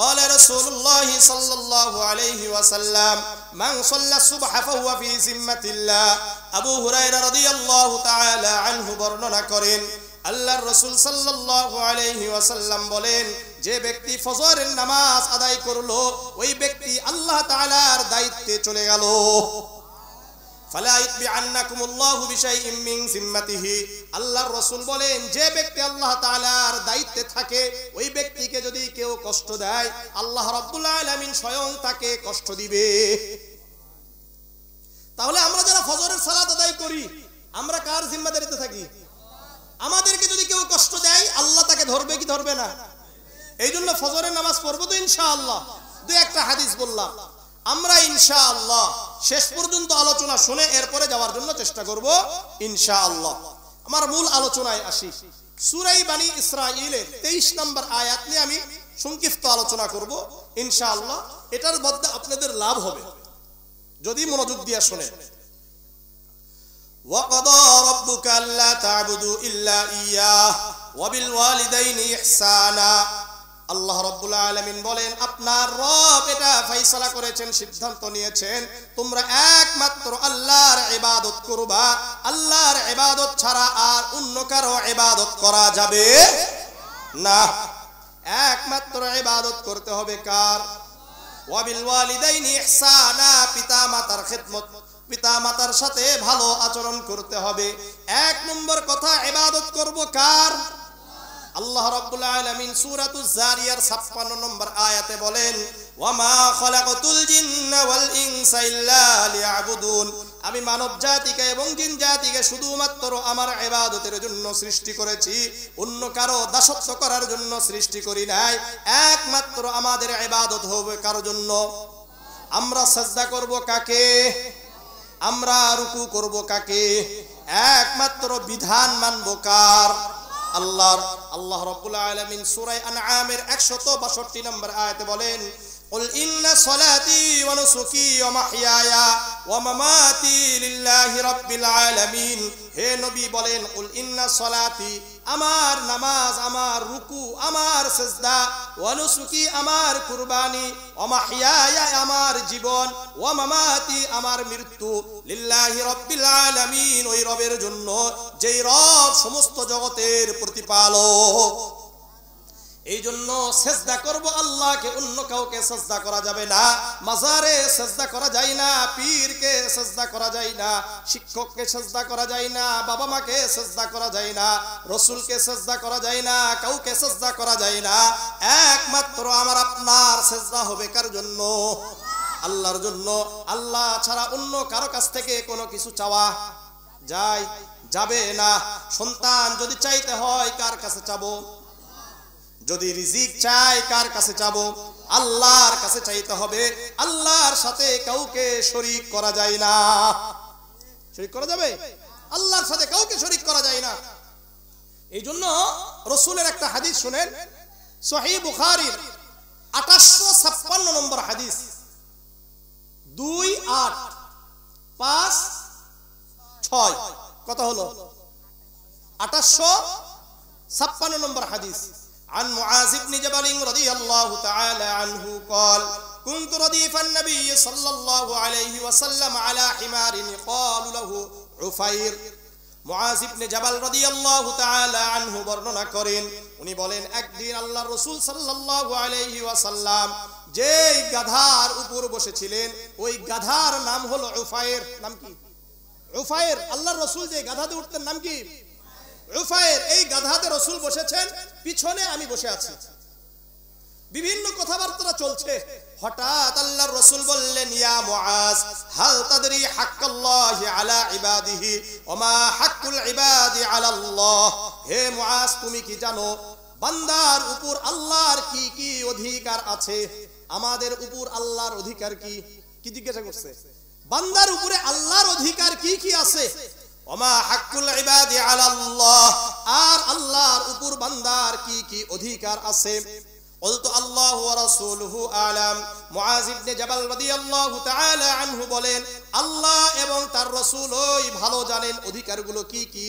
قال رسول الله صلى الله عليه وسلم من صلى الصبح فهو في ذمة الله। আবু হুরায়রা রাদিয়াল্লাহু তাআলা আনহু বর্ণনা করেন আল্লাহর রাসূল সাল্লাল্লাহু আলাইহি ওয়াসাল্লাম বলেন, যে ব্যক্তি ফজরের নামাজ আদায় করলো ওই ব্যক্তি আল্লাহ তাআলার দায়িত্বে চলে গেল। ফালা ইতবিআন্নাকুমুল্লাহু বিশাইইম মিন জিম্মাতিহি। আল্লাহর রাসূল বলেন, যে ব্যক্তি আল্লাহ তাআলার দায়িত্বে থাকে ওই ব্যক্তিকে যদি কেউ কষ্ট দেয় আল্লাহ রাব্বুল আলামিন স্বয়ং তাকে কষ্ট দিবে। তাহলে আমরা যারা ফজরের সালাত আদায় করি আমরা কার জিম্মাদারিতে থাকি? আমাদেরকে যদি কেউ কষ্ট দেয় আল্লাহ তাকে ধরবে কি ধরবে না? এই জন্য ফজরের নামাজ পড়বো তো ইনশাআল্লাহ। দুই একটা হাদিস বললাম, আমরা ইনশাআল্লাহ শেষ পর্যন্ত আলোচনা শুনে এরপরে যাওয়ার জন্য চেষ্টা করব ইনশাআল্লাহ। আমার মূল আলোচনায় আসি। সূরা বানী ইসরাঈলের 23 নম্বর আয়াত নিয়ে আমি সংক্ষিপ্ত আলোচনা করব ইনশাআল্লাহ। এটার মধ্যে আপনাদের লাভ হবে যদি মনোযোগ দিয়ে শুনেন। وَقَضَى رَبُّكَ أَلَّا تَعْبُدُوا إِلَّا إِيَّاهُ وَبِالْوَالِدَيْنِ إِحْسَانًا। আল্লাহ রাব্বুল আলামিন বলেন, আপনার রব এটা ফয়সালা করেছেন, সিদ্ধান্ত নিয়েছেন তোমরা একমাত্র আল্লাহর ইবাদত করবা। আল্লাহর ইবাদত ছাড়া আর অন্য কারো ইবাদত করা যাবে না। একমাত্র ইবাদত করতে হবে কার? ওয়াবিল ওয়ালিদাইনি ইহসানা, পিতা মাতার খিদমত, পিতা মাতার সাথে ভালো আচরণ করতে হবে। এক নম্বর কথা, ইবাদত করব কার? আল্লাহ রাব্বুল আলামিন সূরাতুজ জারিয়ার 56 নম্বর আয়াতে বলেন, ওয়ামা খালাকাতুল জিন্না ওয়াল ইনসা ইল্লা লিয়াবুদুন। আমি মানব জাতিকে এবং জিন জাতিকে শুধুমাত্র আমার ইবাদতের জন্য সৃষ্টি করেছি, অন্য কারো দাসত্ব করার জন্য সৃষ্টি করি নাই। একমাত্র আমাদের ইবাদত হবে কার জন্য? আমরা সাজদা করব কাকে? আমরা রুকু করব কাকে? একমাত্র বিধান মানব কার? আল্লাহর। আল্লাহ রাব্বুল আলামিন সূরা আনআমের 162 নম্বর আয়াতে বলেন, কুল ইন্না সলাতি ওয়া নুসুকি ওয়া মাহইয়ায়া ওয়া মামাতি লিল্লাহি রাব্বিল আলামিন। হে নবী বলেন, কুল ইন্না সলাতি, আমার নামাজ, আমার রুকু, আমার সিজদা, ওয়া নুসুকি, আমার কুরবানি, ওয়া মাহইয়ায়া, আমার জীবন, ওয়া মামাতি, আমার মৃত্যু, লিল্লাহি রাব্বিল আলামিন, ওই রবের জন্য যেই রব সমস্ত জগতের প্রতিপালক। এই জন্য সেজদা করব আল্লাহকে, অন্য কাউকে সেজদা করা যাবে না। মাজারে সেজদা করা যায় না, পীরকে সেজদা করা যায় না, শিক্ষককে সেজদা করা যায় না, বাবা মাকে সেজদা করা যায় না, রাসূলকে সেজদা করা যায় না, কাউকে সেজদা করা যায় না। একমাত্র আমার আপনার সেজদা হবে কার জন্য? আল্লাহর জন্য। আল্লাহ ছাড়া অন্য কারো কাছ থেকে কোনো কিছু চাওয়া যাবে না। সন্তান যদি চাইতে হয় কার কাছে চাবো? যদি রিজিক চাই কার কাছে চাবো? আল্লাহর কাছে চাইতে হবে। আল্লাহর সাথে কাউকে শরীক করা যায় না। শরীক করা যাবে? আল্লাহর সাথে কাউকে শরীক করা যায় না। এই জন্য রাসূলের একটা হাদিস শুনেন, সহিহ বুখারীর 2856 নম্বর হাদিস, 2856 কত হলো? 2856 নম্বর হাদিস। عن معاذ بن جبل رضي الله تعالى عنه قال كنت رديف النبي صلى الله عليه وسلم على حمار يقال له عفير। মুআজ ইবনে জাবাল রাদিয়াল্লাহু তাআলা আনহু বর্ণনা করেন, উনি বলেন একদিন আল্লাহর রাসূল সাল্লাল্লাহু আলাইহি ওয়াসাল্লাম যেই গাধার উপর বসেছিলেন, ওই গাধার নাম হলো উফায়ের। নাম কি? উফায়ের। আল্লাহর রাসূল যে গাধাতে উঠতেন নাম কি? উফায়ের। এই গাধাতে রাসূল বসেছেন, পিছনে আমি বসে আছি, বিভিন্ন কথাবার্তা চলছে। হঠাৎ আল্লাহর রাসূল বললেন, ইয়া মুআজ হাল তাদরি হাক্কাল্লাহি আলা ইবাদিহি ওয়া মা হাক্কুল ইবাদি আলা আল্লাহ। হে মুআজ, তুমি কি জানো বান্দার উপর আল্লাহর কি কি অধিকার আছে? আমাদের উপর আল্লাহর অধিকার কি? কি জিজ্ঞাসা করছে? বান্দার উপরে আল্লাহর অধিকার কি কি আছে? ওমা হাক্কুল ইবাদি আলা আল্লাহ, আর আল্লাহর উপর বান্দার কি কি অধিকার আছে? বলতো আল্লাহ ওয়া রাসূলুহু আলাম। মুআজ ইবনে জাবাল রাদিয়াল্লাহু তাআলা আনহু বলেন, আল্লাহ এবং তার রাসূলই ভালো জানেন অধিকারগুলো কি কি।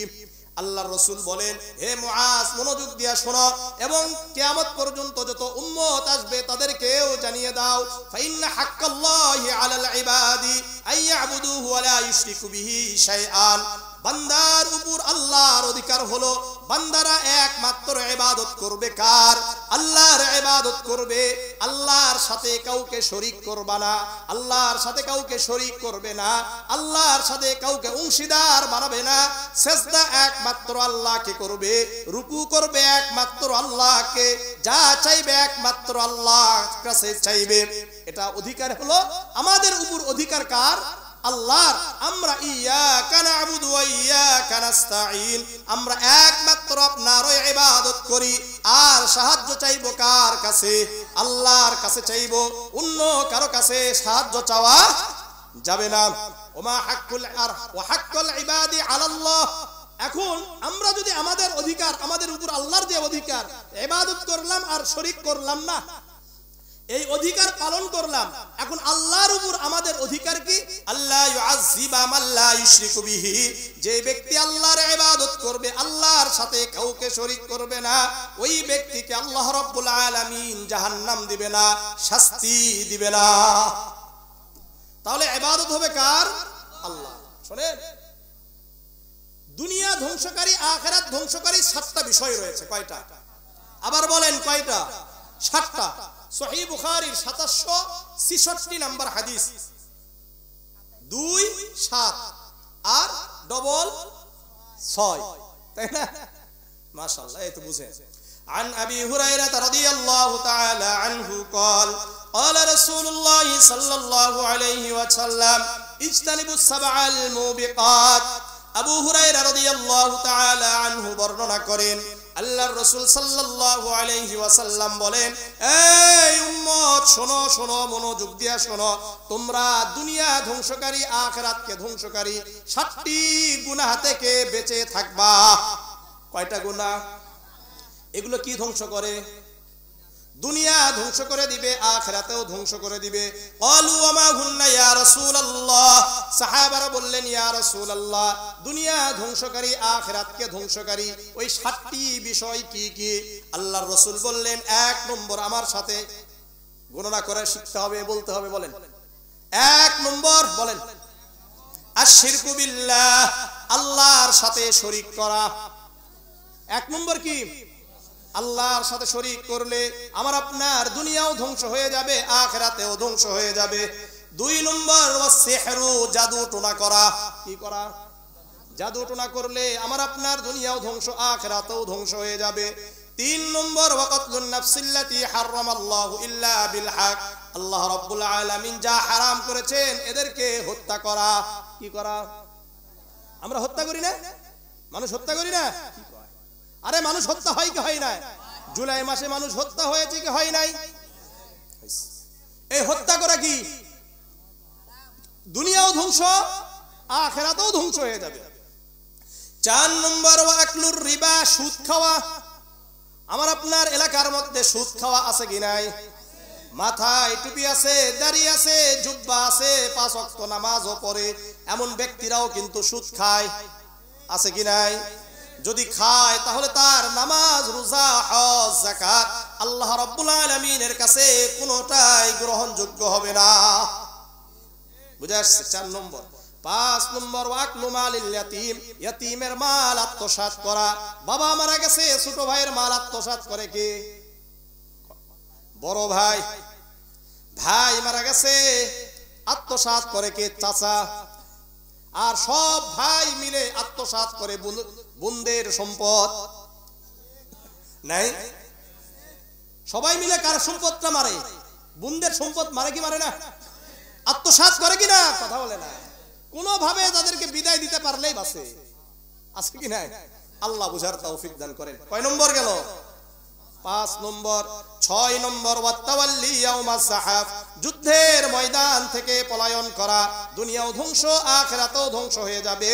আল্লাহর রাসূল বলেন, হে মুআজ, মনোযোগ দিয়ে শোনো এবং কিয়ামত পর্যন্ত যত উম্মত আসবে তাদেরকেও জানিয়ে দাও। ফাইন্না হাক্কাল্লাহি আলাল ইবাদি আইয়াবুদুহু ওয়া লা ইউশরিকু বিহি শাইআন। বান্দার উপর আল্লাহর অধিকার হলো বান্দারা একমাত্র ইবাদত করবে কার? আল্লাহর ইবাদত করবে, আল্লাহর সাথে কাউকে শরীক করবে না, আল্লাহর সাথে কাউকে শরীক করবে না, আল্লাহর সাথে কাউকে অংশীদার বানাবে না। সিজদা একমাত্র আল্লাহকে করবে, রুকু করবে একমাত্র আল্লাহকে, যা চাইবে একমাত্র আল্লাহর কাছে চাইবে। এটা অধিকার হলো আমাদের উপর। অধিকার কার? আল্লাহর। আমরা ইয়াকা না'বুদু ওয়া ইয়াকা নাস্তাঈন, আমরা একমাত্র আপনারই ইবাদত করি, আর সাহায্য চাইবো কার কাছে? আল্লাহর কাছে চাইবো, অন্য কারো কাছে সাহায্য চাওয়া যাবে না। ওমা হাক্কুল ওয়া হাক্কুল ইবাদি আলাল্লাহ, এখন আমরা যদি আমাদের অধিকার, আমাদের উপর আল্লাহর যে অধিকার, ইবাদত করলাম আর শরীক করলাম না, এই অধিকার পালন করলাম, এখন আল্লাহর উপর আমাদের অধিকার কি? আল্লাহ ইউআযযিবা মান লা ইউশরিকু বিহি, যে ব্যক্তি আল্লাহর ইবাদত করবে, আল্লাহর সাথে কাউকে শরীক করবে না, ওই ব্যক্তিকে আল্লাহ রাব্বুল আলামিন জাহান্নাম দিবে না, শাস্তি দিবে না। তাহলে ইবাদত হবে কার? আল্লাহ। শুনেন, দুনিয়া ধ্বংসকারী, আখিরাত ধ্বংসকারী 7টা বিষয় রয়েছে। কয়টা? আবার বলেন কয়টা? 7টা। সহিহ বুখারীর 2766 নম্বর হাদিস, 2 7 আর ডবল 6, তাই না? মাশাআল্লাহ, এই তো বুঝেন। عن أبي هريرة رضي الله تعالى عنه قال قال رسول الله صلى الله عليه وسلم اجتنبوا السبع الموبقات। আবু হুরায়রা রাদিয়াল্লাহু তাআলা আনহু বর্ণনা করেন, আল্লাহর রাসূল সাল্লাল্লাহু আলাইহি ওয়াসাল্লাম বলেন, এই উম্মত শোনো, শোনো, মনোযোগ দিয়া শোনো, তোমরা দুনিয়া ধ্বংসকারী, আখিরাতকে ধ্বংসকারী 7টি গুনাহ থেকে বেঁচে থাকবা। কয়টা গুনাহ? এগুলো কি ধ্বংস করে? দুনিয়া ধ্বংস করে দিবে, আখিরাতেও ধ্বংস করে দিবে। ক্বালু ওয়া মা হুন্না ইয়া রাসূলুল্লাহ, সাহাবারা বললেন, ইয়া রাসূলুল্লাহ, দুনিয়া ধ্বংসকারী, আখিরাতকে ধ্বংসকারী ওই 7টি বিষয় কি কি? আল্লাহর রাসূল বললেন, 1 নম্বর, আমার সাথে গণনা করে শিখতে হবে, বলতে হবে। বলেন 1 নম্বর, বলেন আশরিকু বিল্লাহ, আল্লাহর সাথে শরীক করা। 1 নম্বর কি? আল্লাহর সাথে শরীক করলে আমার আপনার দুনিয়াও ধ্বংস হয়ে যাবে, আখিরাতেও ধ্বংস হয়ে যাবে। 2 নম্বর ওয়াসসিহরু, জাদু টোনা করা। কি করা? জাদু টোনা করলে আমার আপনার দুনিয়াও ধ্বংস, আখিরাতেও ধ্বংস হয়ে যাবে। 3 নম্বর ওয়াকাতলুন নাফসিল্লাতী হারামাল্লাহু ইল্লা বিল হক, আল্লাহ রাব্বুল আলামিন যা হারাম করেছেন এদেরকে হত্যা করা। কি করা? আমরা হত্যা করি না? মানুষ হত্যা করি না? আরে মানুষ হত্যা হয় কি হয় না? জুলাই মাসে মানুষ হত্যা হয়েছে কি হয় নাই? এই হত্যা করা কি? দুনিয়াও ধ্বংস, আখিরাতেও ধ্বংস হয়ে যাবে। 4 নম্বর ওয়াকলুর রিবা, সুদ খাওয়া। আমার আপনার এলাকার মধ্যে সুদ খাওয়া আছে কি নাই? মাথায় টুপি আছে, দাড়ি আছে, জুব্বা আছে, 5 ওয়াক্ত নামাজও পড়ে, এমন ব্যক্তিরাও কিন্তু সুদ খায়। আছে কি নাই? যদি খায় তাহলে তার নামাজ, রোজা, হজ, যাকাত আল্লাহ রাব্বুল আলামিনের কাছে কোনোটাই গ্রহণযোগ্য হবে না। বুঝা আসছে? 4 নম্বর। 5 নম্বর ওয়াকলু মালিল ইয়াতীম, ইয়াতীমের মাল আত্মসাৎ করা। বাবা মারা গেছে, ছোট ভাইয়ের মাল আত্মসাৎ করে কে? বড় ভাই। ভাই মারা গেছে, আত্মসাৎ করে কে? চাচা। আর সব ভাই মিলে আত্মসাৎ করে বোনদের সম্পদ। নাই? সবাই মিলে কার সম্পদটা মারে? বোনদের সম্পদ মারে কি মারে না? আত্মসাৎ করে কি না? কথা বলে না। কোনোভাবে তাদেরকে বিদায় দিতে পারলেই বাঁচে। আছে কি নাই? আল্লাহ বুঝার তৌফিক দান করেন। কয় নম্বর গেল? 5 নম্বর। 6 নম্বর ওয়াতাওয়াল্লি ইয়াউমাস সাহাব, যুদ্ধের ময়দান থেকে পলায়ন করা। দুনিয়াও ধ্বংস, আখিরাতেও ধ্বংস হয়ে যাবে।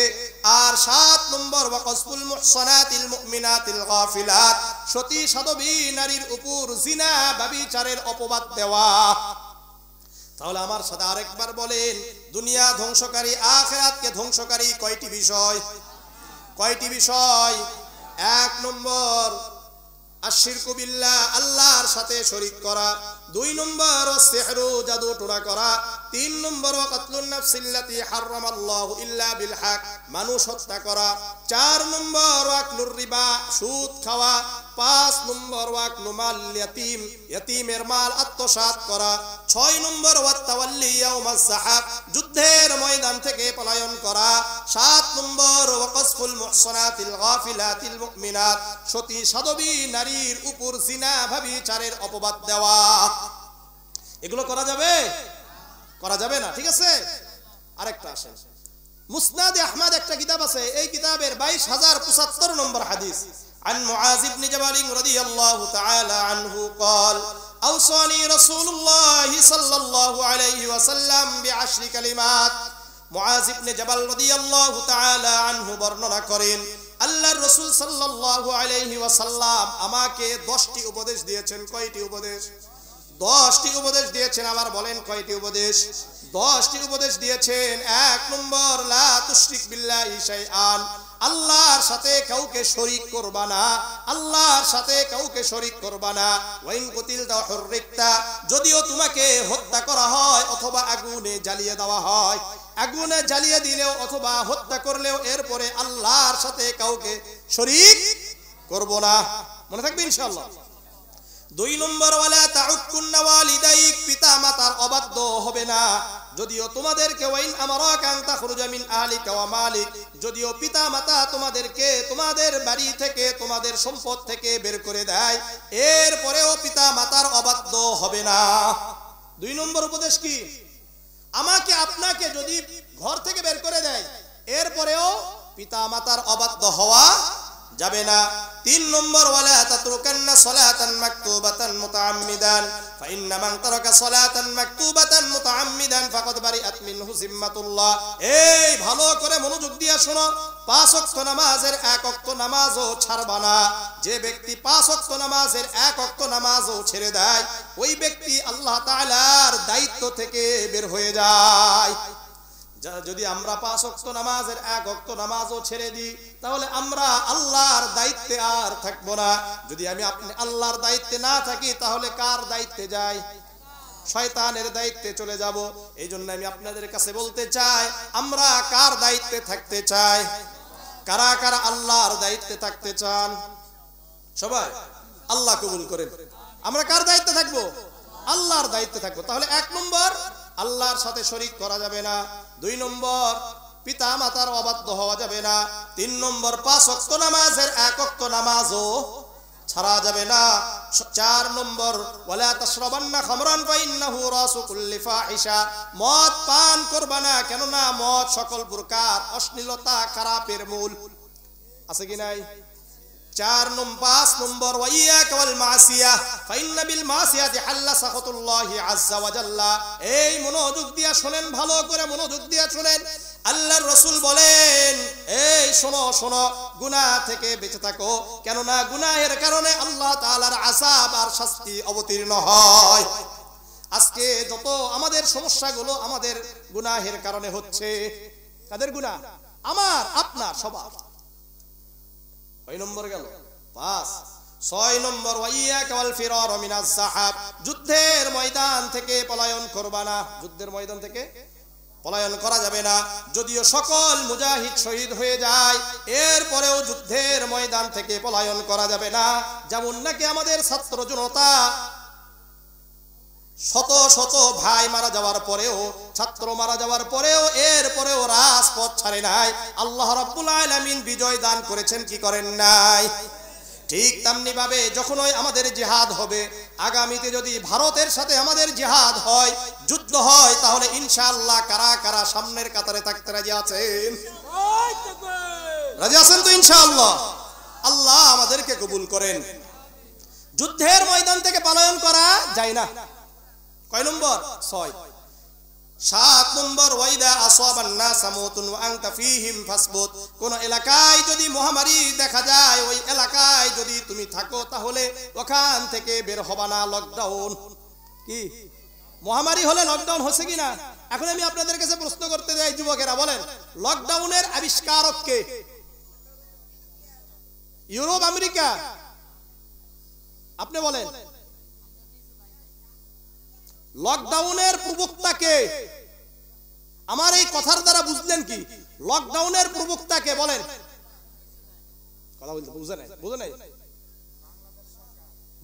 আর 7 নম্বর ওয়াকাসফুল মুহসানাতিল মুমিনাতিল গাফিলাত, সতী সাধবী নারীর উপর জিনা, ব্যভিচারের অপবাদ দেওয়া। তাহলে আমার সাথে আরেকবার বলেন, দুনিয়া ধ্বংসকারী, আখিরাতকে ধ্বংসকারী কয়টি বিষয়? কয়টি বিষয়? 1 নম্বর আশরিকু বিল্লাহ, আল্লাহর সাথে শরীক করা। 2 নম্বর ওয়াসসিহরু, জাদু টোনা করা। 3 নম্বর ওয়াকাতলুন নাফসিল্লাতী হারামাল্লাহু ইল্লা বিল হক, মানুষ হত্যা করা। 4 নম্বর ওয়াকলুর রিবা, সুদ খাওয়া। 5 নম্বর ওয়াকলু মাল ইয়াতীম, ইয়াতীমের মাল আত্মসাৎ করা। 6 নম্বর ওয়াতাওয়াল্লি ইয়াউমাস সাহাব, যুদ্ধের ময়দান থেকে পলায়ন করা। 7 নম্বর ওয়াকাসফুল মুহসানাতিল গাফিলাতিল মুমিনাত, সতী সাধবী নারীর উপর জিনা, ব্যভিচারের অপবাদ দেওয়া। এগুলো করা যাবে? করা যাবে না। ঠিক আছে, আরেকটা আসেন। মুসনাদে আহমদ একটা কিতাব আছে, এই কিতাবের 22075 নম্বর হাদিস। عن معاذ بن جبل رضي الله تعالى عنه قال أوصاني رسول الله صلى الله عليه وسلم ب10 كلمات। মুআয ইবনে জাবাল রাদিয়াল্লাহু তাআলা আনহু বর্ণনা করেন, আল্লাহর রাসূল সাল্লাল্লাহু আলাইহি ওয়াসাল্লাম আমাকে 10টি উপদেশ দিয়েছেন। কয়টি উপদেশ? 10টি উপদেশ দিয়েছেন। আবার বলেন কয়টি উপদেশ? 10টি উপদেশ দিয়েছেন। 1 নম্বর, লা তুশরিক বিল্লাহি শাইআন, আল্লাহর সাথে কাউকে শরীক করবা না, আল্লাহর সাথে কাউকে শরীক করবা না। ওয়াইন কুতিলতা হুররিকতা, যদিও তোমাকে হত্যা করা হয় অথবা আগুনে জ্বালিয়ে দেওয়া হয়, আগুনে জ্বালিয়ে দিলেও অথবা হত্যা করলেও এরপরে আল্লাহর সাথে কাউকে শরীক করব না। মনে থাকবে ইনশাআল্লাহ। 2 নম্বর, ওয়ালা তাউকুন্না ওয়ালিদাইক, পিতা মাতার অবাধ্য হবে না। যদিও তোমাদেরকে ওয়াইন আমারাকা আন তাখরুজা মিন আহলিকা ওয়া মালিক, যদিও পিতা মাতা তোমাদেরকে তোমাদের বাড়ি থেকে তোমাদের সম্পদ থেকে বের করে দেয়, এরপরেও পিতা মাতার অবাধ্য হবে না। 2 নম্বর উপদেশ কি? আমাকে আপনাকে যদি ঘর থেকে বের করে দেয়, এরপরেও পিতা মাতার অবাধ্য হওয়া যাবে না। 3 নম্বর, ওয়ালা তাতরুকান্না সালাতান মাকতুবাতান মুতাআম্মিদান, ফাইন্না মান তারাকা সালাতান মাকতুবাতান মুতাআম্মিদান ফাকাদ বারিআত মিনহু জিম্মাতুল্লাহ। এই ভালো করে মনোযোগ দিয়ে শোনো, 5 ওয়াক্ত নামাজের 1 ওয়াক্ত নামাজও ছাড়বা না। যে ব্যক্তি 5 ওয়াক্ত নামাজের 1 ওয়াক্ত নামাজও ছেড়ে দেয়, ওই ব্যক্তি আল্লাহ তাআলার দায়িত্ব থেকে বের হয়ে যায়। যদি আমরা 5 ওয়াক্ত নামাজের 1 ওয়াক্ত নামাজও ছেড়ে দিই, তাহলে আমরা আল্লাহর দায়িত্বে আর থাকবো না। যদি আপনি আল্লাহর দায়িত্বে না থাকি, তাহলে কার দায়িত্বে যাই? শয়তানের দায়িত্বে চলে যাব। এই জন্য আমি আপনাদের কাছে বলতে চাই, আমরা কার দায়িত্বে থাকতে চাই? কারা কারা আল্লাহর দায়িত্বে থাকতে চান? সবাই আল্লাহ কবুল করেন। আমরা কার দায়িত্বে থাকবো? আল্লাহর দায়িত্বে থাকবো। তাহলে 1 নম্বর, আল্লাহর সাথে শরীক করা যাবে না। 2 নম্বর, পিতা মাতার অবাধ্য হওয়া যাবে না। 3 নম্বর, 5 ওয়াক্ত নামাজের 1 ওয়াক্ত নামাজও ছাড়া যাবে না। 4 নম্বর, ওয়ালা তাশরাবান্না খামরান ফাইন্নাহু রাসু কুল্লি ফাহিশা, মদ পান করবা না, কেননা মদ সকল প্রকার অশ্লীলতা খারাপের মূল। আছে কি নাই? 5 নম্বর, ওয়াইয়াকা ওয়াল মাসিয়া ফাইন্না বিল মাসিয়াতি হাল্লা সাখাতুল্লাহি আযজা ওয়া জাল্লা। এই মনোযোগ দিয়ে শুনেন, ভালো করে মনোযোগ দিয়ে শুনেন। আল্লাহর রাসূল বলেন, এই শোনো শোনো, গুনাহ থেকে বেঁচে থাকো, কেননা গুনাহের কারণে আল্লাহ তাআলার আযাব আর শাস্তি অবতীর্ণ হয়। আজকে যত আমাদের সমস্যাগুলো আমাদের গুনাহের কারণে হচ্ছে। কাদের গুনাহ? আমার, আপনার, সবার। কয় নম্বর গেল? 5। 6 নম্বর, ওয়াইয়াকা ওয়াল ফিরার মিনাজ সাহাব, যুদ্ধের ময়দান থেকে পলায়ন করবা না। যুদ্ধের ময়দান থেকে পলায়ন করা যাবে না। যদিও সকল মুজাহিদ শহীদ হয়ে যায়, এরপরেও যুদ্ধের ময়দান থেকে পলায়ন করা যাবে না। যেমন নাকি আমাদের ছাত্র জনতা শত শত ভাই মারা যাওয়ার পরেও, ছাত্র মারা যাওয়ার পরেও, এরপরেও রাজপথ ছাড়ে নাই। আল্লাহ রাব্বুল আলামিন বিজয় দান করেছেন, কি করেন নাই? ঠিক তেমনি ভাবে যখনই আমাদের জিহাদ হবে, আগামীতে যদি ভারতের সাথে আমাদের জিহাদ হয়, যুদ্ধ হয়, তাহলে ইনশাআল্লাহ কারা কারা সামনের কাতারে থাকতে রাজি আছেন? রাজি আছেন তো ইনশাআল্লাহ? আল্লাহ আমাদেরকে কবুল করেন। যুদ্ধের ময়দান থেকে পলায়ন করা যায় না। কয় নম্বর? 6। 7 নম্বর, ওয়াইদা আসাবান নাস মাউতুন ওয়া আনতা ফীহিম ফাসবুত, কোন এলাকায় যদি মহামারী দেখা যায়, ওই এলাকায় যদি তুমি থাকো, তাহলে ওখান থেকে বের হবা না। লকডাউন কি? মহামারী হলে লকডাউন হচ্ছে কিনা? এখন আমি আপনাদের কাছে প্রশ্ন করতে যাই, যুবকেরা বলেন, লকডাউনের আবিষ্কারক কে? Europe, America? আপনি বলেন। লকডাউনের প্রবক্তা কে? আমার এই কথার দ্বারা বুঝলেন কি? লকডাউনের প্রবক্তা কে বলেন? কথা বলতে বুঝে নাই? বুঝে নাই?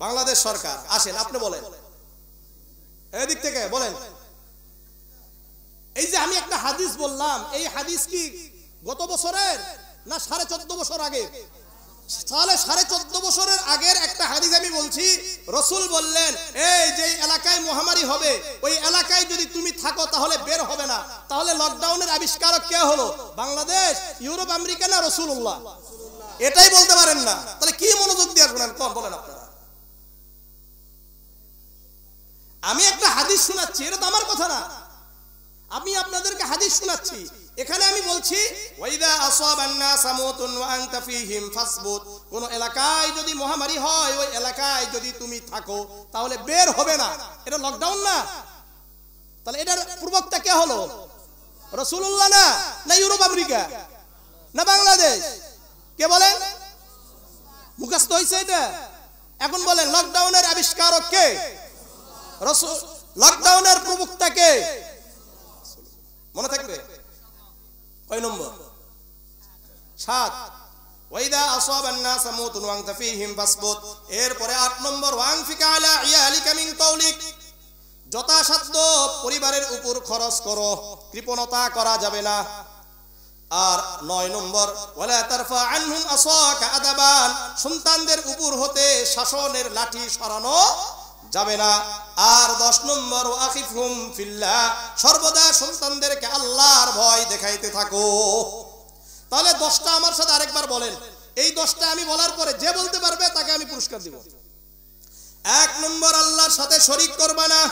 বাংলাদেশ সরকার। আসেন আপনি বলেন, এদিক থেকে বলেন। এই যে আমি একটা হাদিস বললাম, এই হাদিস কি গত বছরের না 14.5 বছর আগে? 14.5 বছরের আগের একটা হাদিস আমি বলছি। রাসূল বললেন, এই যে এলাকায় মহামারী হবে, ওই এলাকায় যদি তুমি থাকো, তাহলে বের হবে না। তাহলে লকডাউনের আবিষ্কারক কে হলো? বাংলাদেশ, ইউরোপ, আমেরিকা না রাসূলুল্লাহ? এটাই বলতে পারেন না, তাহলে কি মনোযোগ দিয়ে শুনেন? কোন বলেন আপনারা? আমি একটা হাদিস শোনাচ্ছি, এটা তো আমার কথা না। আমি আপনাদেরকে হাদিস শোনাচ্ছি। এখানে আমি বলছি ওয়াইদা আসাবান নাস মাউতুন ওয়া আনতা ফীহিম ফাসবুত, কোন এলাকায় যদি মহামারী হয় ওই এলাকায় যদি তুমি থাকো তাহলে বের হবে না। এটা লকডাউন না? তাহলে এটার প্রবক্তা কে হলো? রাসূলুল্লাহ না? না ইউরোপ আমেরিকা না বাংলাদেশ? কে বলেন? মুখস্থ হইছে এটা? এখন বলেন লকডাউনের আবিষ্কারক কে? রাসূল। লকডাউনের প্রবক্তা কে? মনে থাকবে? কয় নম্বর? 7। ওয়াইদা আসাবান নাস মাউতুন ওয়া আনতা ফীহিম ফাসবুত। এরপরে 8 নম্বর ওয়ানফিক আলা ইয়ালিকা মিন তাওলিক, যথাসাধ্য পরিবারের উপর খরচ করো, কৃপণতা করা যাবে না। আর 9 নম্বর ওয়ালা তারফা আনহুম আসাকা আদাবান, সন্তানদের উপর হতে শাসনের লাঠি সরানো যাবে না। আর 10 নম্বর ওয়াখিফহুম ফিল্লাহ, সর্বদা সন্তানদেরকে আল্লাহর ভয় দেখাইতে থাকো। তাহলে 10টা আমার সাথে আরেকবার বলেন। এই 10টা আমি বলার পরে যে বলতে পারবে তাকে আমি পুরস্কার দিব। 1 নম্বর আল্লাহর সাথে শরীক করবে না।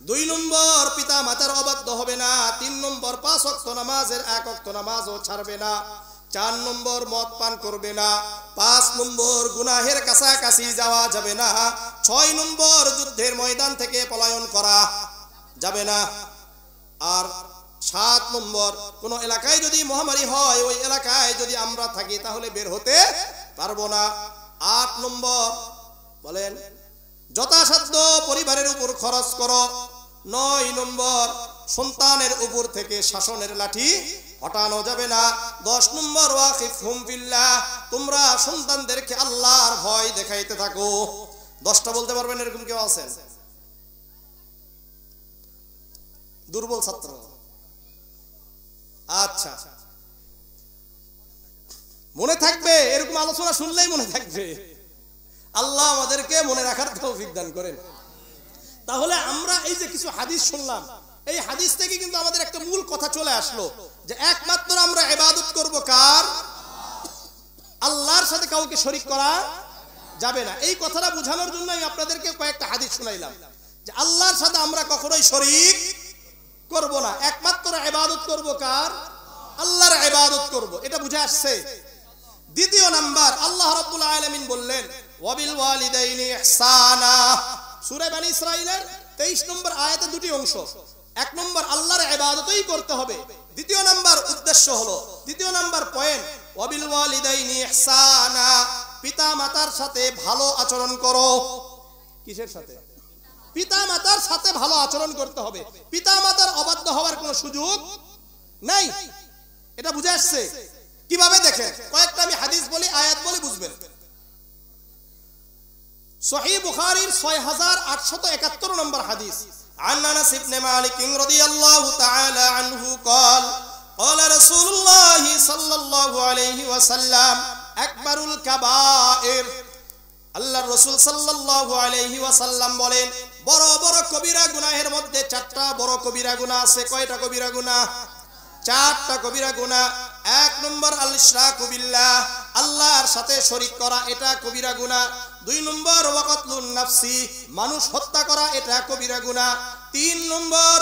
2 নম্বর পিতা মাতার অবাধ্য হবে না। 3 নম্বর 5 ওয়াক্ত নামাজের 1 ওয়াক্ত নামাজও ছাড়বে না। 4 নম্বর মদ পান করবে না। 5 নম্বর গুনাহের কাছাকাছি যাওয়া যাবে না। 6 নম্বর যুদ্ধের ময়দান থেকে পলায়ন করা যাবে না। আর 7 নম্বর কোন এলাকায় যদি মহামারী হয় ওই এলাকায় যদি আমরা থাকি তাহলে বের হতে পারবো না। 8 নম্বর বলেন যথাসাধ্য পরিবারের উপর খরচ করো। 9 নম্বর সন্তানের উপর থেকে শাসনের লাঠি হটানো যাবে না। 10 নম্বর ওয়াখিফহুম ফিল্লাহ, তোমরা সন্তানদেরকে আল্লাহর ভয় দেখাইতে থাকো। 10টা বলতে পারবেন এরকম কেউ আছেন? দুর্বল ছাত্র? আচ্ছা, মনে থাকবে, এরকম আলোচনা শুনলেই মনে থাকবে। আল্লাহ আমাদেরকে মনে রাখার তৌফিক দান করেন। তাহলে আমরা এই যে কিছু হাদিস শুনলাম, এই হাদিস থেকে কিন্তু আমাদের একটা মূল কথা চলে আসলো যে একমাত্র আমরা ইবাদত করব কার? আল্লাহর সাথে কাউকে শরীক করা যাবে না। এই কথাটা বোঝানোর জন্য আমি আপনাদেরকে কয়েকটা হাদিস শুনাইলাম যে আল্লাহর সাথে আমরা কখনোই শরীক করব না, একমাত্র ইবাদত করব কার? আল্লাহর ইবাদত করব। এটা বুঝে আসছে? দ্বিতীয় নাম্বার আল্লাহ রাব্বুল আলামিন বললেন ওয়াবিল ওয়ালিদাইনি ইহসানা, সূরা বনী ইসরাঈলের 23 নম্বর আয়াতে দুটি অংশ। 1 নম্বর আল্লাহর ইবাদতই করতে হবে। দ্বিতীয় নাম্বার উদ্দেশ্য হলো, দ্বিতীয় নাম্বার পয়েন্ট ওয়াবিল ওয়ালিদাইনি ইহসানা, পিতা মাতার সাথে ভালো আচরণ করো। কিসের সাথে? পিতা মাতার সাথে ভালো আচরণ করতে হবে। পিতা মাতার অবাধ্য হওয়ার কোনো সুযোগ নাই। এটা বুঝে আসছে? কিভাবে দেখেন, কয়েকটা আমি হাদিস বলি, আয়াত বলি, বুঝবেন। সহিহ বুখারীর 6871 নম্বর হাদিস, আন আনাস ইবনে মালিক রাদিয়াল্লাহু তাআলা আনহু قال قال رسول الله صلى الله عليه وسلم আকবারুল কাবায়ের, আল্লাহর রাসূল সাল্লাল্লাহু আলাইহি ওয়াসাল্লাম বলেন বড় বড় কবিরা গুনাহের মধ্যে 4টা বড় কবিরা গুনাহ আছে। কয়টা কবিরা গুনাহ? 4টা কবিরা গুনাহ। 1 নম্বর আল ইশরাকু বিল্লাহ, আল্লাহর সাথে শরীক করা, এটা কবিরা গুনাহ। 2 নম্বর ওয়াকাতলুন নাফসি, মানুষ হত্যা করা, এটা কবিরা গুনাহ। 3 নম্বর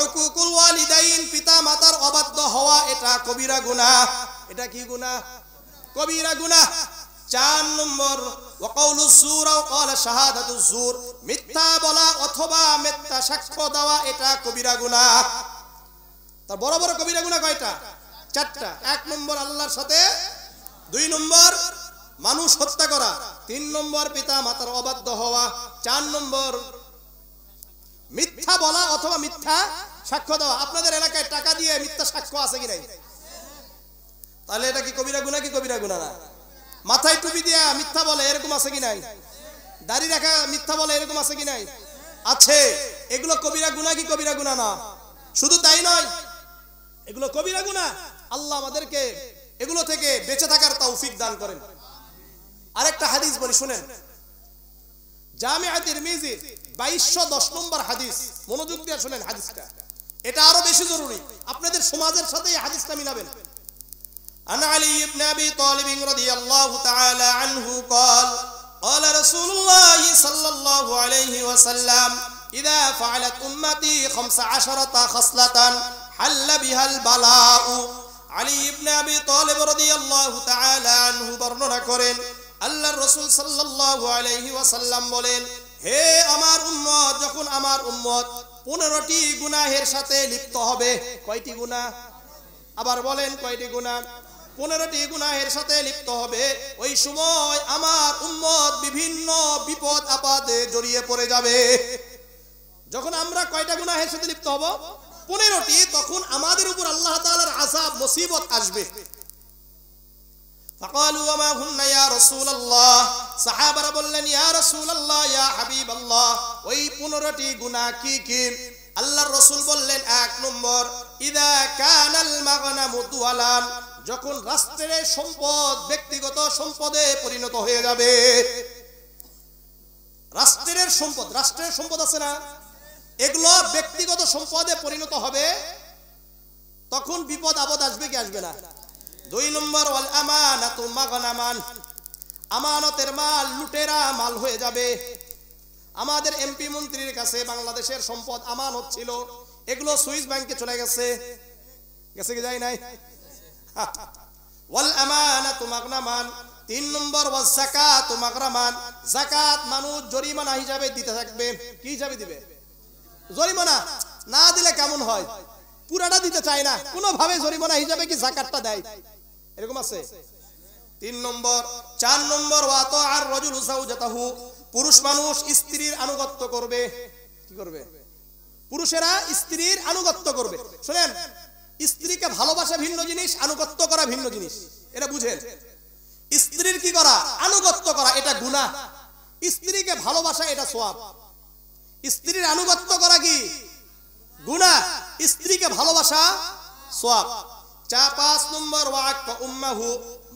উকুকুল ওয়ালিদাইন, পিতা মাতার অবাধ্য হওয়া, এটা কবিরা গুনাহ। এটা কি গুনাহ? কবিরা গুনাহ। 4 নম্বর ওয়াকাউলুস জুর ওয়া ক্বালা শাহাদাতুজ জুর, মিথ্যা বলা অথবা মিথ্যা সাক্ষ্য দেওয়া, এটা কবিরা গুনাহ। তার বড় বড় কবিরা গুনাহ কয়টা? 4টা। 1 নম্বর আল্লাহর সাথে, 2 নম্বর মানুষ হত্যা করা, 3 নম্বর পিতা মাতার অবাধ্য হওয়া, 4 নম্বর মিথ্যা বলা অথবা মিথ্যা সাক্ষ্য দেওয়া। আপনাদের এলাকায় টাকা দিয়ে মিথ্যা সাক্ষ্য আছে কি নাই? তাহলে এটা কি কবিরা গুনাহ কি কবিরা গুনাহ না? মাথায় টুপি দিয়া মিথ্যা বলে, এরকম আছে কি নাই? দাড়ি রাখা মিথ্যা বলে, এরকম আছে কি নাই? আছে। এগুলো কবিরা গুনাহ কি কবিরা গুনাহ না? শুধু তাই নয়, এগুলো কবিরা গুনাহ। আল্লাহ আমাদেরকে এগুলো থেকে বেঁচে থাকার তৌফিক দান করেন। আরেকটা হাদিস বলি, শুনেন। জামিআ তিরমিজি 2210 নম্বর হাদিস, মনোযোগ দিয়ে শুনেন হাদিসটা, এটা আরো বেশি জরুরি। আপনাদের সমাজের সাথে এই হাদিসটা মিলাবেন। عن علي بن أبي طالب رضي الله تعالى عنه قال قال رسول الله صلى الله عليه وسلم إذا فعلت أمتي 15 خصلة হাল্লা বিহাল বালাউ। আলী ইবনে আবি তালিব রাদিয়াল্লাহু তাআলা আনহু বর্ণনা করেন, আল্লাহর রাসূল সাল্লাল্লাহু আলাইহি ওয়াসাল্লাম বলেন, হে আমার উম্মত, যখন আমার উম্মত 15টি গুনাহের সাথে লিপ্ত হবে। কয়টি গুনাহ? আবার বলেন, কয়টি গুনাহ? 15টি গুনাহের সাথে লিপ্ত হবে। ওই সময় আমার উম্মত বিভিন্ন বিপদ আপদে জড়িয়ে পড়ে যাবে। যখন আমরা কয়টা গুনাহের সাথে লিপ্ত হব? 15টি। তখন আমাদের উপর আল্লাহ তাআলার আযাব মুসিবত আসবে। ফাকালু ওয়া মা হুন্না ইয়া রাসূলুল্লাহ, সাহাবারা বললেন, ইয়া রাসূলুল্লাহ, ইয়া হাবিবাল্লাহ, ওই 15টি গুনাহ কি কি? আল্লাহর রাসূল বললেন, 1 নম্বর, ইদা কানাল মাগনামু তুয়ালান, যখন রাষ্ট্রের সম্পদ ব্যক্তিগত সম্পদে পরিণত হয়ে যাবে। রাষ্ট্রের সম্পদ আছে না, এগুলো ব্যক্তিগত সম্পদে পরিণত হবে, তখন বিপদ আপদ আসবে কি আসবে না? 2 নম্বর, ওয়াল আমানাতু মাগনামান, আমানতের মাল লুটেরা মাল হয়ে যাবে। আমাদের এমপি মন্ত্রীর কাছে বাংলাদেশের সম্পদ আমানত ছিল, এগুলো সুইস ব্যাংকে চলে গেছে কি যায় নাই? ওয়াল আমানাতু মাগনামান। 3 নম্বর, ওয়াজ যাকাতু মাগরামান, যাকাত মানুষ জরিমানা হিসাবে দিতে থাকবে। কি হিসাবে দিবে? জরিমানা। না দিলে কেমন হয়? পুরাটা দিতে চায় না, কোনো ভাবে জরিমানা হিসাবে কি যাকাতটা দেয়, এরকম আছে। 3 নম্বর। 4 নম্বর, ওয়াতা আর রাজুলু যাওজাতাহু, পুরুষ মানুষ স্ত্রীর আনুগত্য করবে। কি করবে? পুরুষেরা স্ত্রীর আনুগত্য করবে। শুনেন, স্ত্রীকে ভালোবাসা ভিন্ন জিনিস, আনুগত্য করা ভিন্ন জিনিস, এটা বুঝেন। স্ত্রীর কি করা? আনুগত্য করা, এটা গুনাহ। স্ত্রীকে ভালোবাসা এটা সওয়াব। স্ত্রীর আনুগত্য করা কি? গুনাহ। স্ত্রীকে ভালোবাসা সওয়াব। 5 নম্বর, ওয়াক্কা উম্মাহু,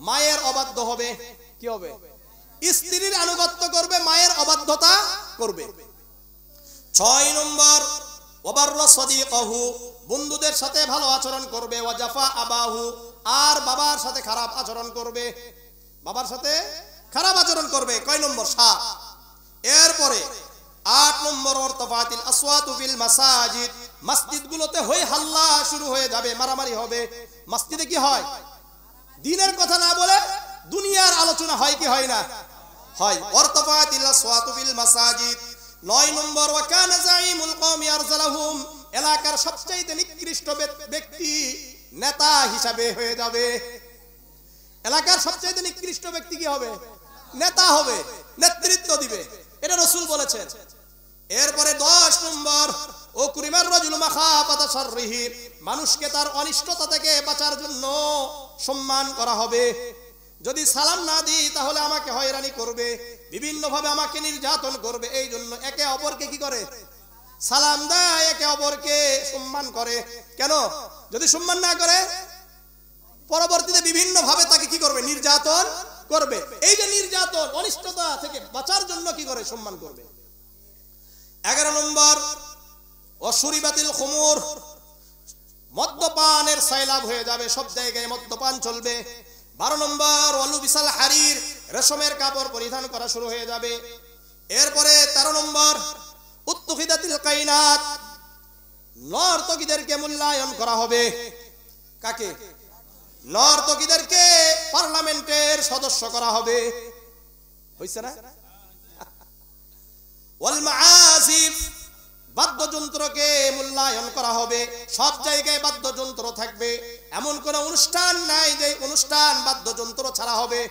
মায়ের অবাধ্য হবে। কি হবে? স্ত্রীর আনুগত্য করবে, মায়ের অবাধ্যতা করবে। 6 নম্বর, ওয়াবাররা সাদিকাহু, বন্ধুদের সাথে ভালো আচরণ করবে। ওয়াজাফা আবাহু, আর বাবার সাথে খারাপ আচরণ করবে। বাবার সাথে খারাপ আচরণ করবে। কয় নম্বর? 7। এরপরে 8 নম্বর, ওয়ারতাফাতিল আসওয়াতু ফিল মাসাজিদ, মসজিদগুলোতে হই হাল্লা শুরু হয়ে যাবে, মারামারি হবে। মসজিদে কি হয়? দ্বীনের কথা না বলে দুনিয়ার আলোচনা হয় কি হয় না? হয়। ওয়ারতাফাতিল আসওয়াতু ফিল মাসাজিদ। 9 নম্বর, ওয়া কানা যাইমুল কওমি আরজালাহুম, এলাকার সবচেয়ে নিকৃষ্ট ব্যক্তি নেতা হিসাবে হয়ে যাবে। এলাকার সবচেয়ে নিকৃষ্ট ব্যক্তি কি হবে? নেতা হবে, নেতৃত্ব দিবে, এটা রাসূল বলেছেন। এরপরে 10 নম্বর, ও কুরিমার রাজুলু মাখাফাতা শাররিহি, মানুষকে তার অনিষ্টতা থেকে বাঁচার জন্য সম্মান করা হবে। যদি সালাম না দিই তাহলে আমাকে হয়রানি করবে, বিভিন্ন ভাবে আমাকে নির্যাতন করবে। এই জন্য একে অপরকে কি করে? সালাম দেয়, একে অপরকে সম্মান করে। কেন? যদি সম্মান না করে পরবর্তীতে বিভিন্ন ভাবে তাকে কি করবে? নির্যাতন করবে। এই যে নির্যাতন, অনিষ্টতা থেকে বাঁচার জন্য কি করে? সম্মান করবে। 11 নম্বর, অশুরিবাতিল খুমুর, মদ্যপানের সাইলাব হয়ে যাবে, সব জায়গায় মদ্যপান চলবে। 12 নম্বর, ওয়ালু বিসাল হারির, রেশমের কাপড় পরিধান করা শুরু হয়ে যাবে। এরপরে 13 নম্বর, উত্তুখিদাতিল কাইনাত, নর্তকীদেরকে মূল্যায়ন করা হবে। কাকে? নর্তকীদেরকে পার্লামেন্টের সদস্য করা হবে। হইছে না? ওয়াল মাআসিফ, বাদ্যযন্ত্রকে মূল্যায়ন করা হবে। সব জায়গায় বাদ্যযন্ত্র থাকবে, এমন কোন অনুষ্ঠান নাই যে অনুষ্ঠান বাদ্যযন্ত্র ছাড়া হবে।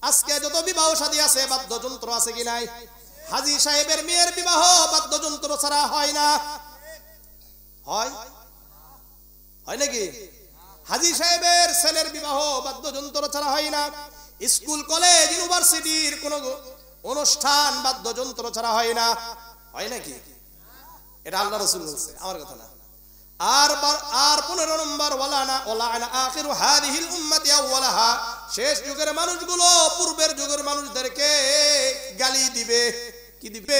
আজকে যত বিবাহ শাদী আছে বাদ্যযন্ত্র আছে কি নাই? হাজী সাহেবের মেয়ের বিবাহ বাদ্যযন্ত্র ছাড়া হয় না। হয়? হয় নাকি? হাজী সাহেবের ছেলের বিবাহ বাদ্যযন্ত্র ছাড়া হয় না। স্কুল কলেজ ইউনিভার্সিটির কোন অনুষ্ঠান বাদ্যযন্ত্র ছাড়া হয় না। হয় নাকি? এটা আল্লাহ রাসূল বলছে, আমার কথা না। আর 15 নম্বর, ওয়ালানা আখিরু হাদিহিল উম্মতি আউওয়ালাহা, শেষ যুগের মানুষগুলো পূর্বের যুগের মানুষদেরকে গালি দিবে। কি দিবে?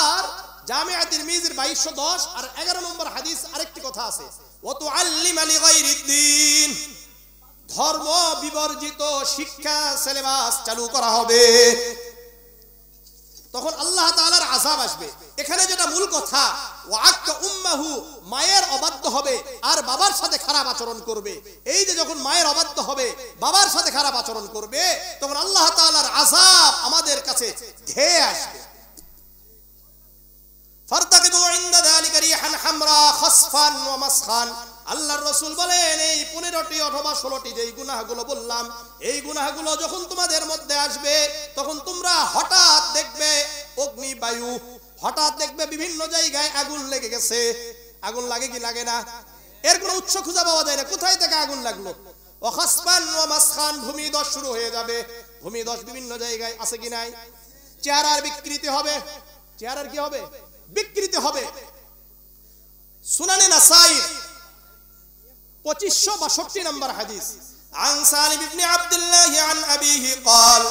আর জামিআ তিরমিজির 2210 আর 11 নম্বর হাদিস আরেকটি কথা আছে, ওয়া তুআল্লিমা লিগাইরিদ্দিন, ধর্ম বিবর্জিত শিক্ষা সিলেবাস চালু করা হবে। তখন আল্লাহ তাআলার আযাব আসবে। এখানে যেটা মূল কথা, ওয়াক্কা উম্মাহু, মায়ের অবাধ্য হবে আর বাবার সাথে খারাপ আচরণ করবে। এই যে যখন মায়ের অবাধ্য হবে, বাবার সাথে খারাপ আচরণ করবে, তখন আল্লাহ তাআলার আযাব আমাদের কাছে ধেয়ে আসবে। ফারতাকিবু ইনদা যালিকা রিহান হামরা খাসফান ওয়া মাসখান। আল্লাহর রাসূল বলেন, এই 15টি অথবা 16টি যেই গুনাহগুলো বললাম, এই গুনাহগুলো যখন তোমাদের মধ্যে আসবে, তখন তোমরা হঠাৎ দেখবে অগ্নি বায়ু, হঠাৎ দেখবে বিভিন্ন জায়গায় আগুন লেগে গেছে। আগুন লাগে কি লাগে না? এর কোনো উৎস খুঁজে পাওয়া যায় না, কোথায় থেকে আগুন লাগলো। ওয়া খাসফান ওয়া মাসখান, ভূমিধস শুরু হয়ে যাবে। ভূমিধস বিভিন্ন জায়গায় আছে কি নাই? চেহারার বিকৃতি হবে। চেহারার কি হবে? বিকৃতি হবে। সুনানে নাসাই 2562 নম্বর হাদিস, আন সালিম ইবনে আব্দুল্লাহ আন আবিহি قال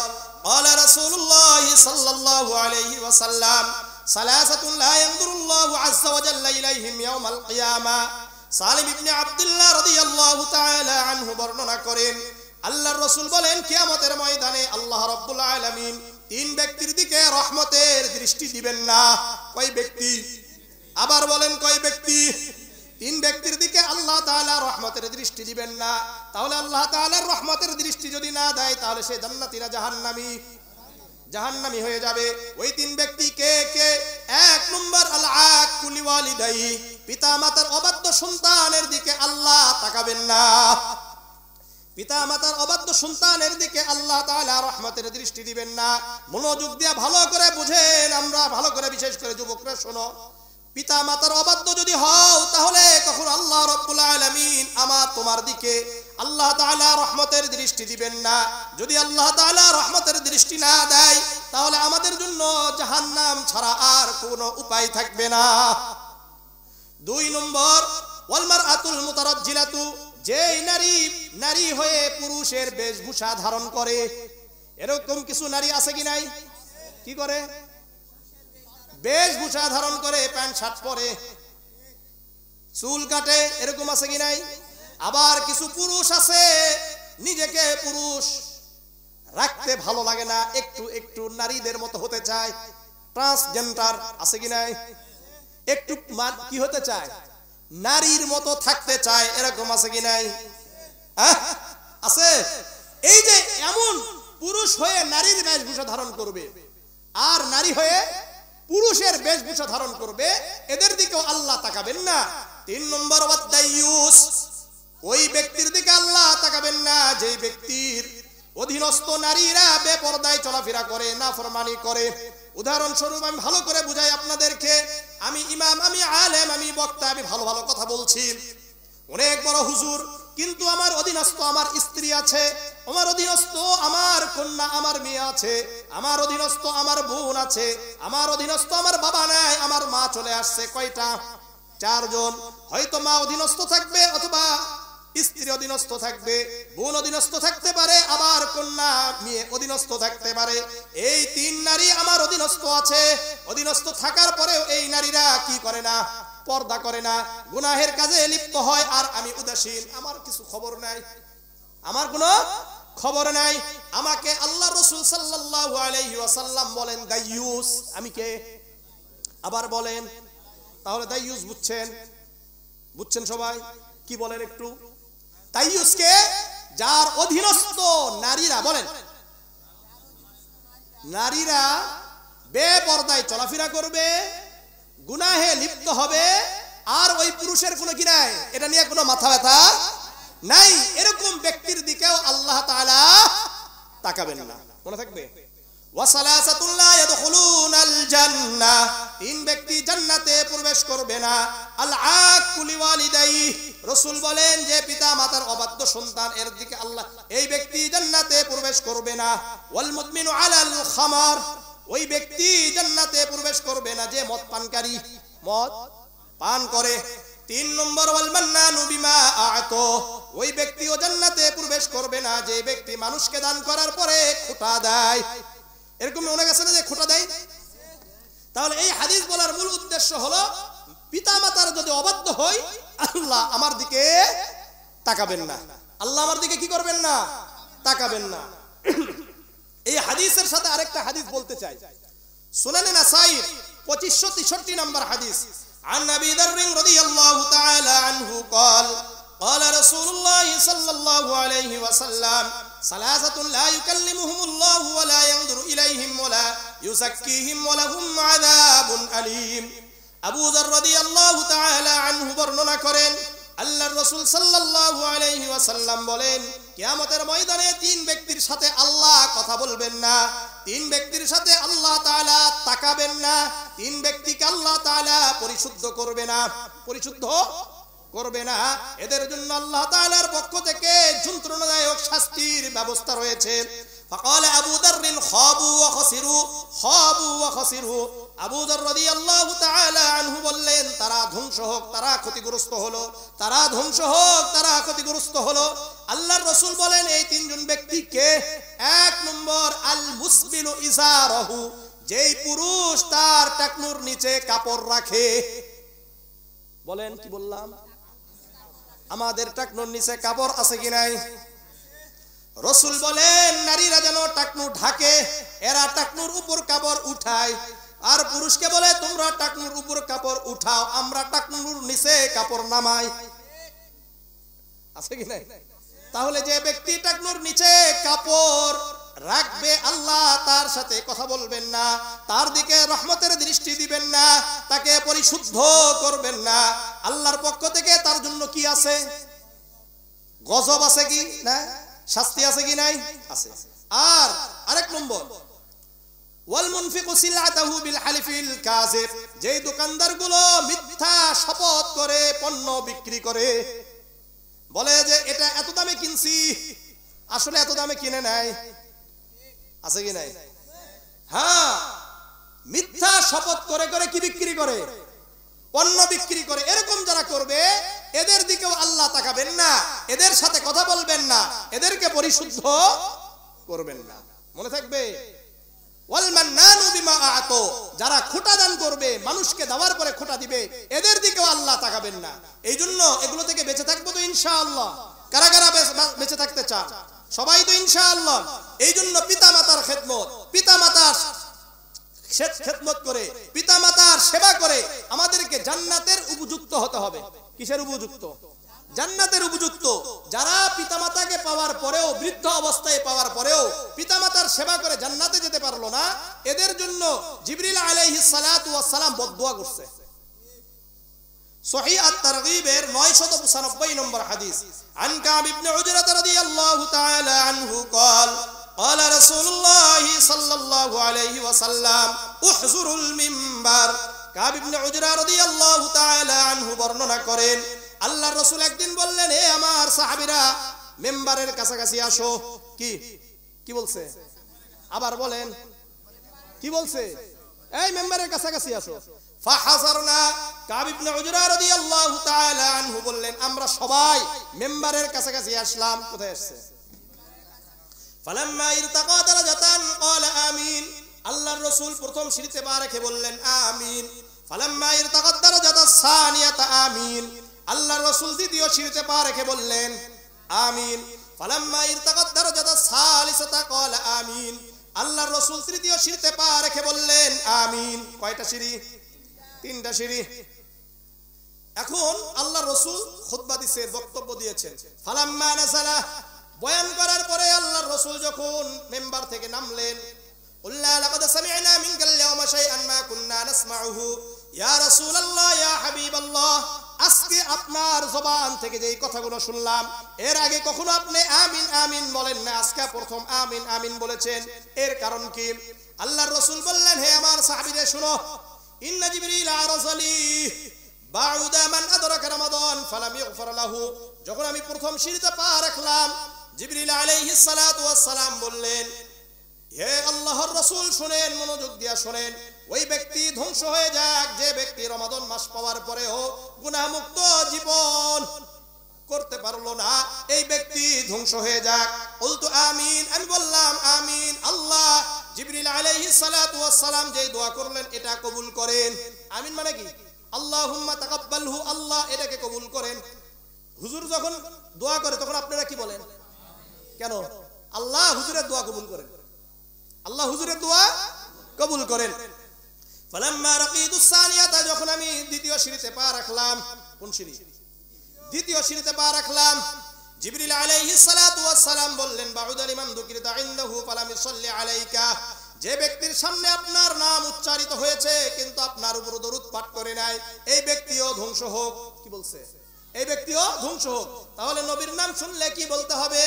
قال رسول الله صلى الله عليه وسلم ثلاثه لا ينظر الله عز وجل اليهم يوم القيامه। সালিম ইবনে আব্দুল্লাহ রাদিয়াল্লাহু তাআলা আনহু বর্ণনা করেন, আল্লাহর রাসূল বলেন, কিয়ামতের ময়দানে আল্লাহ রাব্বুল আলামিন 3 ব্যক্তির দিকে রহমতের দৃষ্টি দিবেন না। কয় ব্যক্তি? আবার বলেন, কয় ব্যক্তি? 3 ব্যক্তির দিকে আল্লাহ তাআলা রহমতের দৃষ্টি দিবেন না। তাহলে আল্লাহ তাআলার রহমতের দৃষ্টি যদি না দেয়, তাহলে সে জান্নাতীরা জাহান্নামী হয়ে যাবে। ওই 3 ব্যক্তি কে কে? 1 নম্বর আল আক্কু লিওয়ালিদাই, পিতা মাতার অবাধ্য সন্তানের দিকে আল্লাহ তাকাবেন না। পিতা মাতার অবাধ্য সন্তানের দিকে আল্লাহ তাআলা রহমতের দৃষ্টি দিবেন না। মনোযোগ দিয়ে ভালো করে বুঝেন, আমরা ভালো করে, বিশেষ করে যুবকরা শোনো। পিতা মাতার অবাধ্য যদি হও, তাহলে কখন আল্লাহ রাব্বুল আলামিন আমার তোমার দিকে আল্লাহ তাআলা রহমতের দৃষ্টি দিবেন না। যদি আল্লাহ তাআলা রহমতের দৃষ্টি না দেয়, তাহলে আমাদের জন্য জাহান্নাম ছাড়া আর কোনো উপায় থাকবে না। 2 নম্বর, ওয়াল মারআতুল মুতারাজ্জিলাতু, যেই নারী হয়ে পুরুষের বেশভূষা ধারণ করে। এরকম কিছু নারী আছে কি নাই? কি করে? বেশভূষা ধারণ করে, প্যান্ট শার্ট পরে, চুল কাটে, এরকম আছে কি নাই? আবার কিছু পুরুষ আছে, নিজেকে পুরুষ রাখতে ভালো লাগে না, একটু একটু নারীদের মতো হতে চায়, ট্রান্সজেন্ডার আছে কি নাই? একটু কি হতে চায়? নারীর মতো থাকতে চায়, এরকম আছে কি নাই? আছে। এই যে এমন পুরুষ হয়ে নারীর বেশভূষা ধারণ করবে আর নারী হয়ে পুরুষের বেশভূষা ধারণ করবে, এদের দিকেও আল্লাহ তাকাবেন না। 3 নম্বর, ওয়াদাইয়ুস, ওই ব্যক্তির দিকে আল্লাহ তাকাবেন না যেই ব্যক্তির অধীনস্থ নারীরা বেপরদায় চলাফেরা করে, নাফরমানি করে। উদাহরণস্বরূপ আমি ভালো করে বুঝাই আপনাদেরকে। আমি ইমাম, আমি আলেম, আমি বক্তা, আমি ভালো ভালো কথা বলছি, অনেক বড় হুজুর, কিন্তু আমার অধীনস্থ আমার স্ত্রী আছে, আমার অধীনস্থ আমার কন্যা, আমার মেয়ে আছে, আমার অধীনস্থ আমার বোন আছে, আমার অধীনস্থ আমার বাবা নাই, আমার মা চলে আসছে। কয়টা? 4 জন। হয়তো মা অধীনস্থ থাকবে, অথবা স্ত্রী অধীনস্থ থাকবে, বোন অধীনস্থ থাকতে পারে, আবার কন্যা মেয়ে অধীনস্থ থাকতে পারে। এই 3 নারী আমার অধীনস্থ আছে। অধীনস্থ থাকার পরেও এই নারীরা কি করে না? পর্দা করে না, গুনাহের কাজে লিপ্ত হয়, আর আমি উদাসীন, আমার কিছু খবর নাই, আমার কোনো খবর নাই। আমাকে আল্লাহ রাসূল সাল্লাল্লাহু আলাইহি ওয়াসাল্লাম বলেন দাইয়ুস। আমি কে? আবার বলেন। তাহলে দাইয়ুস বুঝছেন সবাই? কি বলেন একটু? দাইয়ুস কে? যার অধীনস্থ নারীরা, বলেন, নারীরা বেপরদায় চলাফেরা করবে, গুনাহে লিপ্ত হবে, আর ওই পুরুষের কোনো কি নাই, এটা নিয়ে কোনো মাথা ব্যথা নাই। এরকম ব্যক্তির দিকেও আল্লাহ তাআলা তাকাবেন না। মনে থাকবে, ওয়াসালাসাতুল লা ইয়াদখুলুনাল জান্নাহ, 3 ব্যক্তি জান্নাতে প্রবেশ করবে না। আল আক্কু লিওয়ালিদাই, রাসূল বলেন যে পিতা মাতার অবাধ্য সন্তান, এর দিকে আল্লাহ, এই ব্যক্তি জান্নাতে প্রবেশ করবে না। ওয়াল মুদমিনু আলাল খামার, ওই ব্যক্তি জান্নাতে প্রবেশ করবে না যে মদ পানকারী, মদ পান করে। 3 নম্বর, ওয়াল মান্নানু বিমা আ'তা, ওই ব্যক্তিও জান্নাতে প্রবেশ করবে না যে ব্যক্তি মানুষকে দান করার পরে খোঁটা দেয়। এরকম অনেক আছে না যে খোঁটা দেয়। তাহলে এই হাদিস বলার মূল উদ্দেশ্য হলো, পিতা মাতার যদি অবাধ্য হই, আল্লাহ আমার দিকে তাকাবেন না, আল্লাহ আমার দিকে কি করবেন না? তাকাবেন না। এই হাদিসের সাথে আরেকটা হাদিস বলতে চাই। সুনানে নাসাই 2563 নম্বর হাদিস عن ابي ذر رضي الله تعالى عنه قال قال رسول الله صلى الله عليه وسلم ثلاثه لا يكلمهم الله ولا ينظر اليهم ولا يزكيهم ولهم عذاب اليم আবু যর রাদিয়াল্লাহু তাআলা আনহু বর্ণনা করেন আল্লাহর রাসূল সাল্লাল্লাহু আলাইহি ওয়াসাল্লাম বলেন কিয়ামতের ময়দানে তিন ব্যক্তির সাথে আল্লাহ কথা বলবেন না, তিন ব্যক্তির সাথে আল্লাহ তাআলা তাকাবেন না, তিন ব্যক্তিকে আল্লাহ তাআলা পরিশুদ্ধ করবে না, পরিশুদ্ধ করবে না। এদের জন্য আল্লাহ তাআলার পক্ষ থেকে যন্ত্রণাদায়ক শাস্তির ব্যবস্থা রয়েছে। فقال ابو ذر خابوا وخسروا خابوا وخسروا আবু যর রাদিয়াল্লাহু তাআলা আনহু বললেন তারা ধ্বংস হোক, তারা ক্ষতিগ্রস্ত হলো, তারা ধ্বংস হোক, তারা ক্ষতিগ্রস্ত হলো। আল্লাহর রাসূল বলেন এই তিনজন ব্যক্তি কে? এক নম্বর আল মুসবিলু ইজারাহু, যেই পুরুষ তার টাকনুর নিচে কাপড় রাখে। বলেন কি বললাম? আমাদের টাকনুর নিচে কাপড় আছে কি নাই? রাসূল বলেন নারীরা যেন টাকনু ঢাকে, এরা টাকনুর উপর কাপড় উঠায়, আর পুরুষকে বলে তোমরা টাকনুর উপর কাপড় উঠাও, আমরা টাকনুর নিচে কাপড় নামাই। আছে কি নাই? তাহলে যে ব্যক্তি টাকনুর নিচে কাপড় রাখবে আল্লাহ তার সাথে কথা বলবেন না, তার দিকে রহমতের দৃষ্টি দিবেন না, তাকে পরিশুদ্ধ করবেন না। আল্লাহর পক্ষ থেকে তার জন্য কি আছে? গজব আছে কি না? শাস্তি আছে কি নাই? আছে। আর আরেক নম্বর ওয়াল মুনফিকু সিলআতাহু বিল হালিফিল কাযিব, যেই দোকানদারগুলো মিথ্যা শপথ করে পণ্য বিক্রি করে, বলে যে এটা এত দামে কিনছি, আসলে এত দামে কিনে নাই। আছে কি নাই? হ্যাঁ, মিথ্যা শপথ করে করে কি বিক্রি করে? পণ্য বিক্রি করে। এরকম যারা করবে এদের দিকেও আল্লাহ তাকাবেন না, এদের সাথে কথা বলবেন না, এদেরকে পরিশুদ্ধ করবেন না। মনে থাকবে ওয়াল মান্নানু বিমা আ'তা, যারা খোটা দান করবে, মানুষকে দেওয়ার পরে খোটা দিবে, এদের দিকেও আল্লাহ তাকাবেন না। এইজন্য এগুলো থেকে বেঁচে থাকবো তো ইনশাআল্লাহ। কারা কারা বেঁচে থাকতে চান? সবাই তো ইনশাআল্লাহ। এইজন্য পিতামাতার খেদমত, পিতামাতার খেদমত করে, পিতামাতার সেবা করে আমাদেরকে জান্নাতের উপযুক্ত হতে হবে। কিসের উপযুক্ত? জান্নাতের উপযুক্ত। যারা পিতামাতাকে পাওয়ার পরেও, বৃদ্ধ অবস্থায় পাওয়ার পরেও পিতামাতার সেবা করে জান্নাতে যেতে পারলো না, এদের জন্য জিবরিল আলাইহিস সালাতু ওয়াস সালাম বদদুয়া করছে। সহিহ আত-তারগীবের 995 নম্বর হাদিস আন কাব ইবনে উজরা রাদিয়াল্লাহু তাআলা আনহু قال قال رسول الله صلى الله عليه وسلم احذروا المنبر। কাব ইবনে উজরা রাদিয়াল্লাহু তাআলা আনহু বর্ণনা করেন আল্লাহর রাসূল একদিন বললেন, হে আমার সাহাবীরা, মিম্বারের কাছাকাছি আসো। কি কি বলছে? আবার বলেন কি বলছে? এই মিম্বারের কাছাকাছি আসো। ফাহাজারনা, কাব ইবনে উজরা রাদিয়াল্লাহু তাআলা আনহু বললেন আমরা সবাই মিম্বারের কাছাকাছি আসলাম। কোথায় আসছে? ফালাম্মা ইরতাকা দারাজাতান ক্বালা আমিন, আল্লাহর রাসূল প্রথম সিঁড়িতে পা রেখে বললেন আমিন। ফালাম্মা ইরতাকা দারাজাতাস সানিয়াতা আমিন, আল্লাহর রাসূল দ্বিতীয় সিঁড়িতে পা রেখে বললেন আমিন। ফালাম্মা ইরতাকা দারাজাতাস সালিসাতা ক্বালা আমিন, আল্লাহর রাসূল তৃতীয় সিঁড়িতে পা রেখে বললেন আমিন। কয়টা সিঁড়ি? তিনটা সিঁড়ি। এখন আল্লাহর রাসূল খুতবা দিয়েছেন, বক্তব্য দিয়েছেন। ফালাম্মা নাযালা, বয়ান করার পরে আল্লাহর রাসূল যখন মিম্বার থেকে নামলেন, কুল্লা লাকাদ সামি'না মিনকাল ইয়াওমা শাইআন মা কুন্না নাসমাউহু ইয়া রাসূলুল্লাহ ইয়া হাবিবাল্লাহ, আজকে আপনার জবান থেকে যেই কথাগুলো শুনলাম, এর আগে কখনো আপনি আমিন আমিন বলেন না, আজকে প্রথম আমিন আমিন বলেছেন। এর কারণ কি? আল্লাহর রাসূল বললেন, হে আমার সাহাবীরা শুনো, ইন্না জিবরিল আরসালি বাউদা মান আদরাকা রমাদান ফালাম ইগফার লাহু, যখন আমি প্রথম সিঁড়িতে পা রাখলাম, জিবরিল আলাইহিস সালাতু ওয়াস সালাম বললেন, হে আল্লাহর রাসূল শুনেন, মনোযোগ দিয়া শুনেন, ওই ব্যক্তি ধ্বংস হয়ে যাক যে ব্যক্তি রমাদান মাস পাওয়ার পরেও গুনাহমুক্ত জীবন করতে পারলো না, এই ব্যক্তি ধ্বংস হয়ে যাক। বলতো আমিন, আমি বললাম আমিন। আল্লাহ জিবরিল আলাইহিস সালাতু ওয়াস সালাম যে দোয়া করলেন এটা কবুল করেন। আমিন মানে কি? আল্লাহুম্মা তাকাব্বালহু, আল্লাহ এটাকে কবুল করেন। হুজুর যখন দোয়া করে তখন আপনারা কি বলেন? কেন? আল্লাহ হুজুরের দোয়া কবুল করেন, আল্লাহ হুজুরের দোয়া কবুল করেন। ফালাম্মা রাকিতুস সানিয়াতা, যখন আমি দ্বিতীয় সিঁড়িতে পা রাখলাম, কোন সিঁড়ি? দ্বিতীয় সিঁড়িতে পা রাখলাম, জিবরিল আলাইহিস সালাতু ওয়াস সালাম বললেন, বাউদা লিমান যুকিরতা ইনদাহু ফালাম ইসাল্লি আলাইকা, যে ব্যক্তির সামনে আপনার নাম উচ্চারিত হয়েছে কিন্তু আপনার উপর দরুদ পাঠ করে নাই, এই ব্যক্তিও ধ্বংস হোক। কি বলছে? এই ব্যক্তিও ধ্বংস হোক। তাহলে নবীর নাম শুনলে কি বলতে হবে?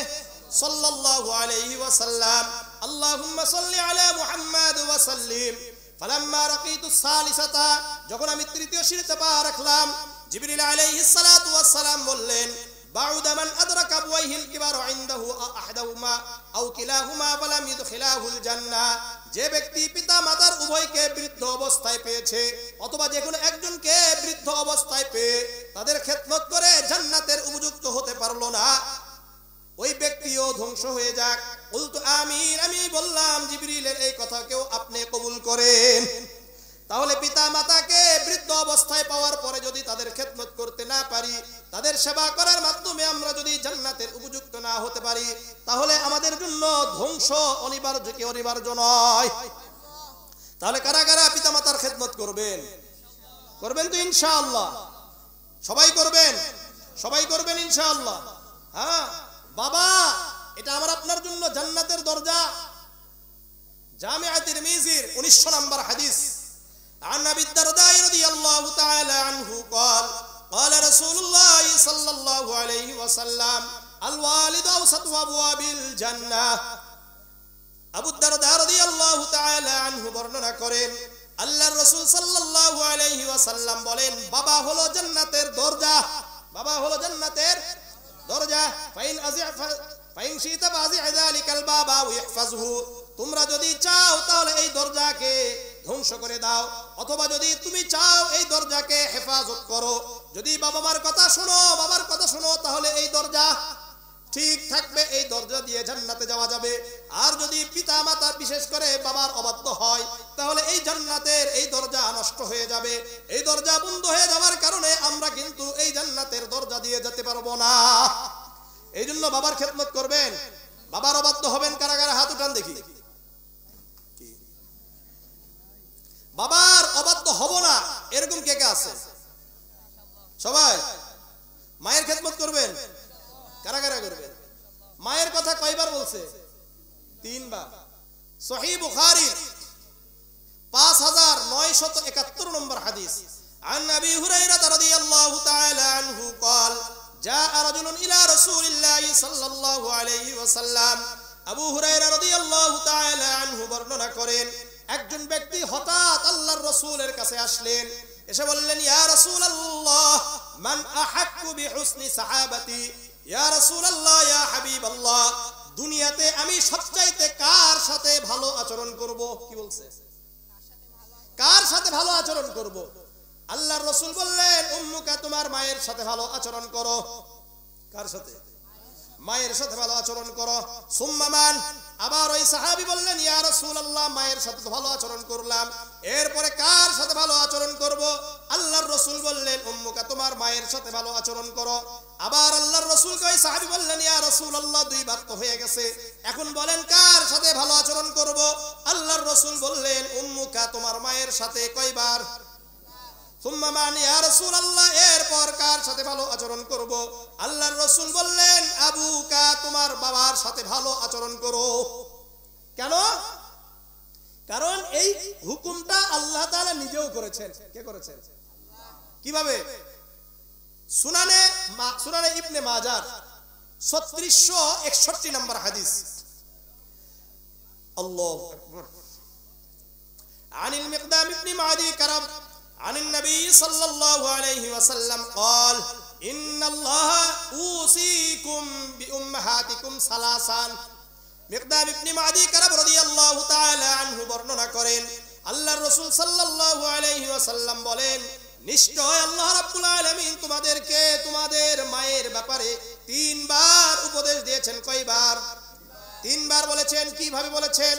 সাল্লাল্লাহু আলাইহি ওয়াসাল্লাম, আল্লাহুম্মা সাল্লি আলা মুহাম্মাদ ওয়া সাল্লিম। ফালাম্মা রাকিতুস সালিসাতা, যখন আমি তৃতীয় সিঁড়িতে পা রাখলাম, জিবরিল আলাইহিস সালাতু ওয়াস সালাম বললেন, বাউদা মান আদরাকা বুয়াইহিল কিবার ইনদাহু আহাদাহুমা আও কিলাহুমা ফালাম ইদখিলাহুল জান্নাহ, যে ব্যক্তি পিতা মাতার উভয়কে বৃদ্ধ অবস্থায় পেয়েছে অথবা যে কোনো একজনকে বৃদ্ধ অবস্থায় পেয়ে তাদের খেদমত করে জান্নাতের উপযুক্ত হতে পারলো না, ওই ব্যক্তিও ধ্বংস হয়ে যাক। বলতো আমিন, আমি বললাম জিবরিলের এই কথাকেও আপনি কবুল করেন। তাহলে পিতা মাতাকে বৃদ্ধ অবস্থায় পাওয়ার পরে যদি তাদের খেদমত করতে না পারি, তাদের সেবা করার মাধ্যমে আমরা যদি জান্নাতের উপযুক্ত না হতে পারি, তাহলে আমাদের জন্য ধ্বংস অনিবার্য কি অনিবার্য নয়? তাহলে কারা কারা পিতা মাতার খেদমত করবেন? করবেন তো ইনশাআল্লাহ? সবাই করবেন? সবাই করবেন ইনশাআল্লাহ? হ্যাঁ বাবা, এটা আমার আপনার জন্য জান্নাতের দরজা। জামিআ তিরমিজির 1900 নম্বর হাদিস, عن أبي الدرداء رضي الله تعالى عنه قال قال رسول الله صلى الله عليه وسلم الوالد أوسط أبواب الجنة। আবু দারদা রাদিয়াল্লাহু তাআলা আনহু বর্ণনা করেন, আল্লাহর রাসূল সাল্লাল্লাহু আলাইহি ওয়াসাল্লাম বলেন, বাবা হলো জান্নাতের দরজা। বাবা হলো জান্নাতের দরজা। ফাইন শিতা বাজি যালিকাল বাবা ওয়াহফাজহু, তোমরা যদি চাও তাহলে এই দরজাকে ধ্বংস করে দাও, অথবা যদি তুমি চাও এই দরজাকে হেফাজত করো। যদি বাবা মার কথা শোনো, বাবার কথা শোনো, তাহলে এই দরজা ঠিক থাকবে, এই দরজা দিয়ে জান্নাতে যাওয়া যাবে। আর যদি পিতা মাতা বিশেষ করে বাবার অবাধ্য হয়, তাহলে এই জান্নাতের এই দরজা নষ্ট হয়ে যাবে। এই দরজা বন্ধ হয়ে যাওয়ার কারণে আমরা কিন্তু এই জান্নাতের দরজা দিয়ে যেতে পারবো না। এই জন্য বাবার খেদমত করবেন। বাবার অবাধ্য হবেন কারা কারা? হাত উঠান দেখি। বাবার অবাধ্য হব না এরকম কে কে আছে? সবাই। মায়ের খেদমত করবেন? কারা কারা করবেন? মায়ের কথা কয়বার বলছে? 3 বার। সহিহ বুখারীর 5971 নম্বর হাদিস, عن أبي هريرة رضي الله تعالى عنه قال جاء رجل إلى رسول الله صلى الله عليه وسلم। আবু হুরায়রা রাদিয়াল্লাহু তাআলা আনহু বর্ণনা করেন, একজন ব্যক্তি হঠাৎ আল্লাহর রাসূলের কাছে আসলেন, এসে বললেন, ইয়া রাসূলুল্লাহ মান আহাক্কু বিহুসনি সাহাবাতি, ইয়া রাসূলুল্লাহ ইয়া হাবিবাল্লাহ, দুনিয়াতে আমি সবচাইতে কার সাথে ভালো আচরণ করব? কি বলছে? কার সাথে ভালো আচরণ করব? আল্লাহর রাসূল বললেন, উম্মুকা, তোমার মায়ের সাথে ভালো আচরণ করো। কার সাথে? মায়ের সাথে ভালো আচরণ করো। সুম্মা মান, আবার ওই সাহাবী বললেন, ইয়া রাসূলুল্লাহ মায়ের সাথে তো ভালো আচরণ করলাম, এরপরে কার সাথে ভালো আচরণ করব? আল্লাহর রাসূল বললেন, উম্মুকা, তোমার মায়ের সাথে ভালো আচরণ করো। আবার আল্লাহর রাসূলকে ওই সাহাবী বললেন, ইয়া রাসূলুল্লাহ 2 বার তো হয়ে গেছে, এখন বলেন কার সাথে ভালো আচরণ করব? আল্লাহর রাসূল বললেন, উম্মুকা, তোমার মায়ের সাথে কয়বার? সুম্মা মান ইয়া রাসূলুল্লাহ, এরপর কার সাথে ভালো আচরণ করব? আল্লাহর রাসূল বললেন, আবুকা, তোমার বাবার সাথে ভালো আচরণ করো। কেন? কারণ এই হুকুমটা আল্লাহ তাআলা নিজেও করেছেন। কে করেছেন? কিভাবে? সুনানে ইবনে মাজাহ 3661 নম্বর হাদিস, আল্লাহু আকবার, আনিল মিকদাম ইবনে মাদি কারাব عن النبي صلى الله عليه وسلم قال إن الله أوصيكم بأمهاتكم ثلاثا। মিকদাম ইবনে মাদি কারাব রাদিয়াল্লাহু তাআলা আনহু বর্ণনা করেন, আল্লাহর রাসূল সাল্লাল্লাহু আলাইহি ওয়াসাল্লাম বলেন, নিশ্চয় আল্লাহ রাব্বুল আলামিন তোমাদেরকে তোমাদের মায়ের ব্যাপারে 3 বার উপদেশ দিয়েছেন। কয়বার? 3 বার বলেছেন। কিভাবে বলেছেন?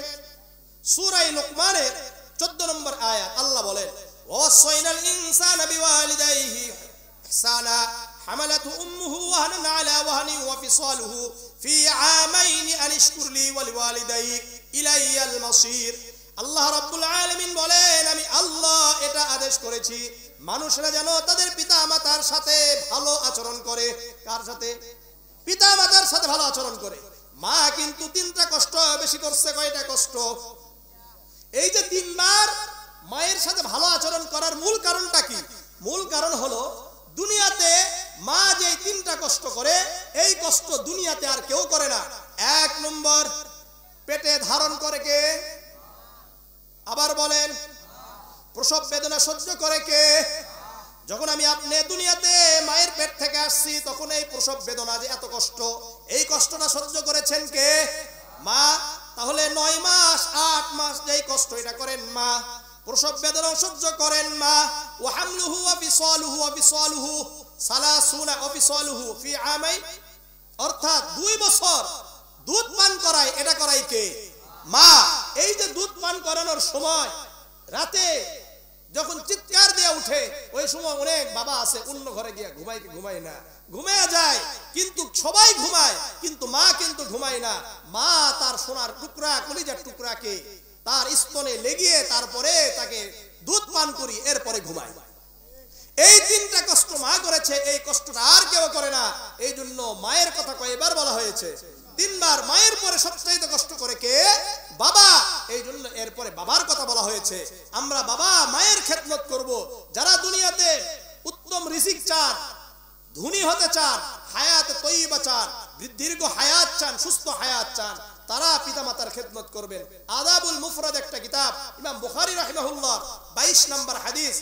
সূরা লুকমানের 14 নম্বর আয়াত আল্লাহ বলেন, ووصينا الإنسان بوالديه إحسانا حملته أمه وهنا على وهن وفصاله في عامين أن اشكر لي ولوالديك إلي المصير। আল্লাহ রাব্বুল আলামিন বলেন, আমি আল্লাহ এটা আদেশ করেছি মানুষরা যেন তাদের পিতা মাতার সাথে ভালো আচরণ করে। কার সাথে? পিতা মাতার সাথে ভালো আচরণ করে। মা কিন্তু তিনটা কষ্ট বেশি করছে। কয়টা কষ্ট? এই যে তিনবার মায়ের সাথে ভালো আচরণ করার মূল কারণটা কি? মূল কারণ হলো দুনিয়াতে মা যে তিনটা কষ্ট করে, এই কষ্ট দুনিয়াতে আর কেউ করে না। এক নম্বর, পেটে ধারণ করে কে? আবার বলেন, প্রসব বেদনা সহ্য করে কে? যখন আমি আপনি দুনিয়াতে মায়ের পেট থেকে আসছি, তখন এই প্রসব বেদনা যে এত কষ্ট, এই কষ্টটা সহ্য করেছেন কে? মা। তাহলে 9 মাস 8 মাস যেই কষ্ট এটা করেন মা, প্রসব বেদনা সহ্য করেন মা। ওয়া হামলুহু ওয়া ফিসালুহু সালাসুনা ওয়া ফিসালুহু ফি আমাই, অর্থাৎ 2 বছর দুধ পান করায়, এটা করাই কে? মা। এই যে দুধ পান করানোর সময় রাতে যখন চিৎকার দিয়ে উঠে, ওই সময় অনেক বাবা আছে অন্য ঘরে গিয়া ঘুমায় না, ঘুমিয়ে যায়, কিন্তু সবাই ঘুমায়, কিন্তু মা কিন্তু ঘুমায় না। মা তার সোনার টুকরা, কলিজার টুকরাকে তার স্তনে লেগিয়ে তারপরে তাকে দুধ পান করি, এরপরে ঘুমায়। এই তিনটা কষ্ট মা করেছে, এই কষ্টটা আর কেউ করে না। এই জন্য মায়ের কথা কয়বার বলা হয়েছে? 3 বার। মায়ের পরে সবচেয়ে কষ্ট করে কে? বাবা। এই জন্য এরপরে বাবার কথা বলা হয়েছে। আমরা বাবা মায়ের খেদমত করব। যারা দুনিয়াতে উত্তম রিজিক চান, ধনী হতে চান, হায়াত তৈয়বা চান, দীর্ঘ হায়াত চান, সুস্থ হায়াত চান, তারা পিতামাতার খেদমত করবেন। আদাবুল মুফরাদ একটা কিতাব, ইমাম বুখারী রাহিমাহুল্লাহ 22 নম্বর হাদিস।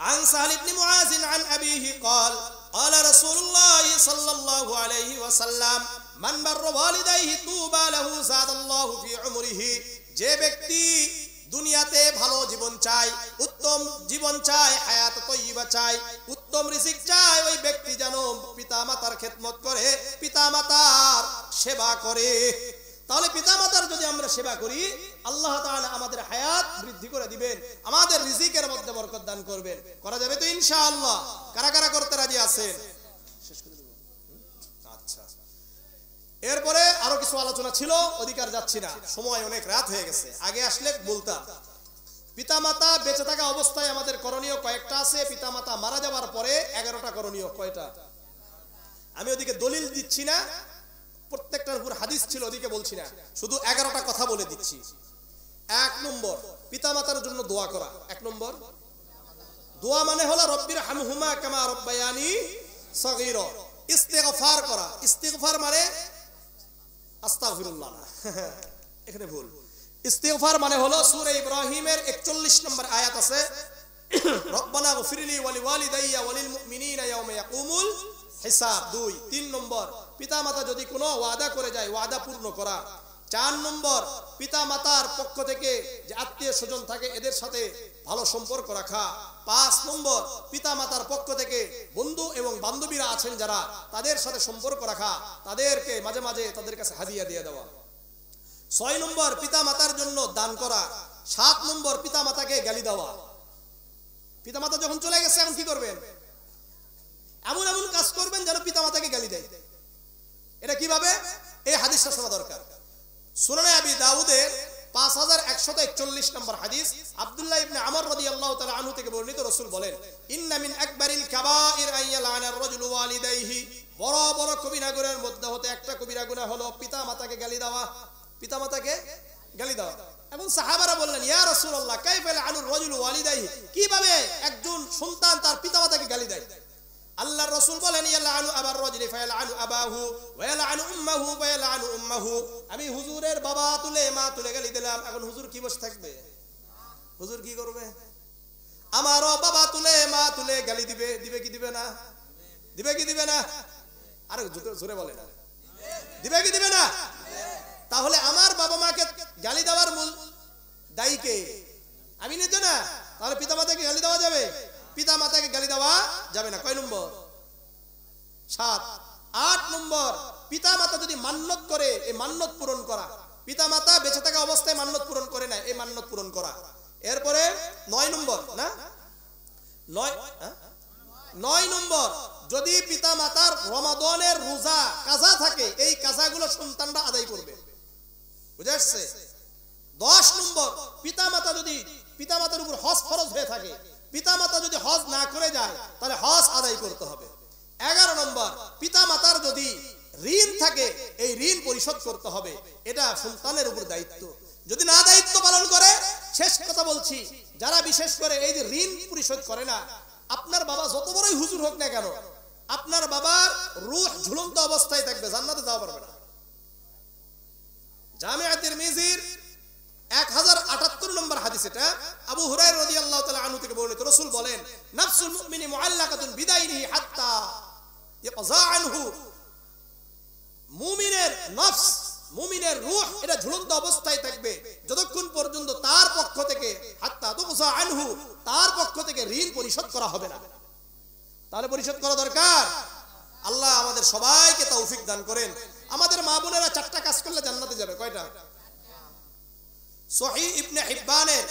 عن سهل بن معاذ عن أبيه قال قال رسول الله صلى الله عليه وسلم من بر والديه طوبى له زاد الله في عمره। যে ব্যক্তি দুনিয়াতে ভালো জীবন চায়, উত্তম জীবন চায়, হায়াত তৈয়বা চায়, উত্তম রিজিক চায়, ওই ব্যক্তি যেন পিতামাতার খেদমত করে, পিতামাতার সেবা করে। তাহলে পিতামাতার যদি আমরা সেবা করি, আল্লাহ তাআলা আমাদের হায়াত বৃদ্ধি করে দিবেন, আমাদের রিজিকের মধ্যে বরকত দান করবেন। করা যাবে তো ইনশাআল্লাহ? কারা কারা করতে রাজি আছেন? শেষ করে দেব। আচ্ছা, এরপরে আরো কিছু আলোচনা ছিল, অধিকার যাচ্ছি না, সময় অনেক রাত হয়ে গেছে। আগে আসলে বলতাম। পিতামাতা বেঁচে থাকা অবস্থায় আমাদের করণীয় কয়েকটা আছে, পিতামাতা মারা যাওয়ার পরে 11টা করণীয়। কয়টা? আমি ওদিকে দলিল দিচ্ছি না, প্রত্যেকটার উপর হাদিস ছিল, ওদিকে বলছি না, শুধু 11টা কথা বলে দিচ্ছি। 1 নম্বর, পিতামাতার জন্য দোয়া করা। 1 নম্বর দোয়া মানে হলো রব্বির হামহুমা কামা রব্বায়ানি সগীরা। ইস্তিগফার করা। ইস্তিগফার মানে আস্তাগফিরুল্লাহ না, এখানে ভুল। ইস্তিগফার মানে হলো সূরা ইব্রাহিমের 41 নম্বর আয়াত আছে, রব্বানা গফিরলি ওয়া লিওয়ালিদাইয়া ওয়া লিল মুমিনিনা ইয়াওমা ইয়াকুমুল হিসাব। 2। 3 নম্বর, পিতামাতা যদি কোনো ওয়াদা করে যায়, ওয়াদা পূর্ণ করা। 4 নম্বর, পিতামাতার পক্ষ থেকে যে আত্মীয় স্বজন থাকে, এদের সাথে ভালো সম্পর্ক রাখা। 5 নম্বর, পিতামাতার পক্ষ থেকে বন্ধু এবং বান্ধবীরা আছেন যারা, তাদের সাথে সম্পর্ক রাখা, তাদেরকে মাঝে মাঝে তাদের কাছে হাদিয়া দিয়ে দেওয়া। 6 নম্বর, পিতামাতার জন্য দান করা। 7 নম্বর, পিতামাতাকে গালি দেওয়া। পিতামাতা যখন চলে গেছে, এখন কি করবেন? এমন এমন কাজ করবেন যেন পিতামাতাকে গালি দেয়। এটা কিভাবে? এই হাদিসটা শোনা দরকার। সুনানে আবি দাউদের 5141 নম্বর হাদিস, আব্দুল্লাহ ইবনে আমর রাদিয়াল্লাহু তাআলা আনহু থেকে বর্ণিত, রাসূল বলেন, ইন্না মিন আকবারিল কাবাইর আইয়ালানার রাজুলু ওয়ালিদাইহি। বড় বড় কবিরা গুনাহের মধ্যে হতে একটা কবিরা গুনাহ হলো পিতামাতাকে গালি দেওয়া। পিতামাতাকে গালি দেওয়া। এবং সাহাবারা বললেন, ইয়া রাসূলুল্লাহ কাইফা লানুর রাজুলু ওয়ালিদাইহি, কিভাবে একজন সন্তান তার পিতামাতাকে গালি দেয়? আল্লাহর রাসূল বলেন, ইয়ালানু আবার রাজুলি ফায়ালানু আবাহু ওয়া ইয়ালানু উম্মাহু ওয়া ইয়ালানু উম্মাহু। আমি হুজুরের বাবা তুলে মা তুলে গালি দিলাম, এখন হুজুর কি বসে থাকবে? হুজুর কি করবে? আমারও বাবা তুলে মা তুলে গালি দিবে। দিবে কি দিবে না? দিবে কি দিবে না? আরে জোরে বলে না, দিবে কি দিবে না? তাহলে আমার বাবা মাকে গালি দেওয়ার মূল দায়ী কে? আমি নিজে না? তাহলে পিতামাতাকে গালি দেওয়া যাবে? পিতামাতাকে গালি দেওয়া যাবে না। কয় নম্বর? 7। 8 নম্বর, পিতামাতা যদি মান্যত করে, এই মান্যত পূরণ করা। পিতামাতা বেঁচে থাকা অবস্থায় মান্যত পূরণ করে না, এই মান্যত পূরণ করা। এরপরে 9 নম্বর না, 9 নম্বর, যদি পিতামাতার রমাদানের রোজা কাজা থাকে, এই কাজাগুলো সন্তানরা আদায় করবে। বুঝে আসছে? 10 নম্বর, পিতামাতার উপর হজ ফরজ হয়ে থাকে, পিতামাতা যদি হজ না করে যায় তাহলে হজ আদায় করতে হবে। 11 নম্বর, পিতামাতার যদি ঋণ থাকে এই ঋণ পরিশোধ করতে হবে, এটা সন্তানের উপর দায়িত্ব। যদি না দায়িত্ব পালন করে, শেষ কথা বলছি, যারা বিশেষ করে এই যে ঋণ পরিশোধ করে না, আপনার বাবা যত বড়ই হুজুর হোক না কেন, আপনার বাবার রূহ ঝুলন্ত অবস্থায় থাকবে, জান্নাতে যাওয়া পারবে না। জামিআ তিরমিজির 1078 নম্বর হাদিস, এটা আবু হুরায়রা রাদিয়াল্লাহু তাআলা আনহু থেকে বর্ণিত। রাসূল বলেন, নাফসুল মুমিনি মুআল্লাকাতুন বিদাইনিহি হাত্তা ইয়াকযা আনহু। মুমিনের নফস, মুমিনের রূহ এটা ঝুলন্ত অবস্থায় থাকবে যতক্ষণ পর্যন্ত তার পক্ষ থেকে হাত্তা তুকযা আনহু, তার পক্ষ থেকে ঋণ পরিশোধ করা হবে না। তাহলে পরিশোধ করা দরকার। আল্লাহ আমাদের সবাইকে তৌফিক দান করেন। আমাদের মা বোনেরা 4টা কাজ করলে জান্নাতে যাবে। কয়টা? সহিহ ইবনে হিব্বানের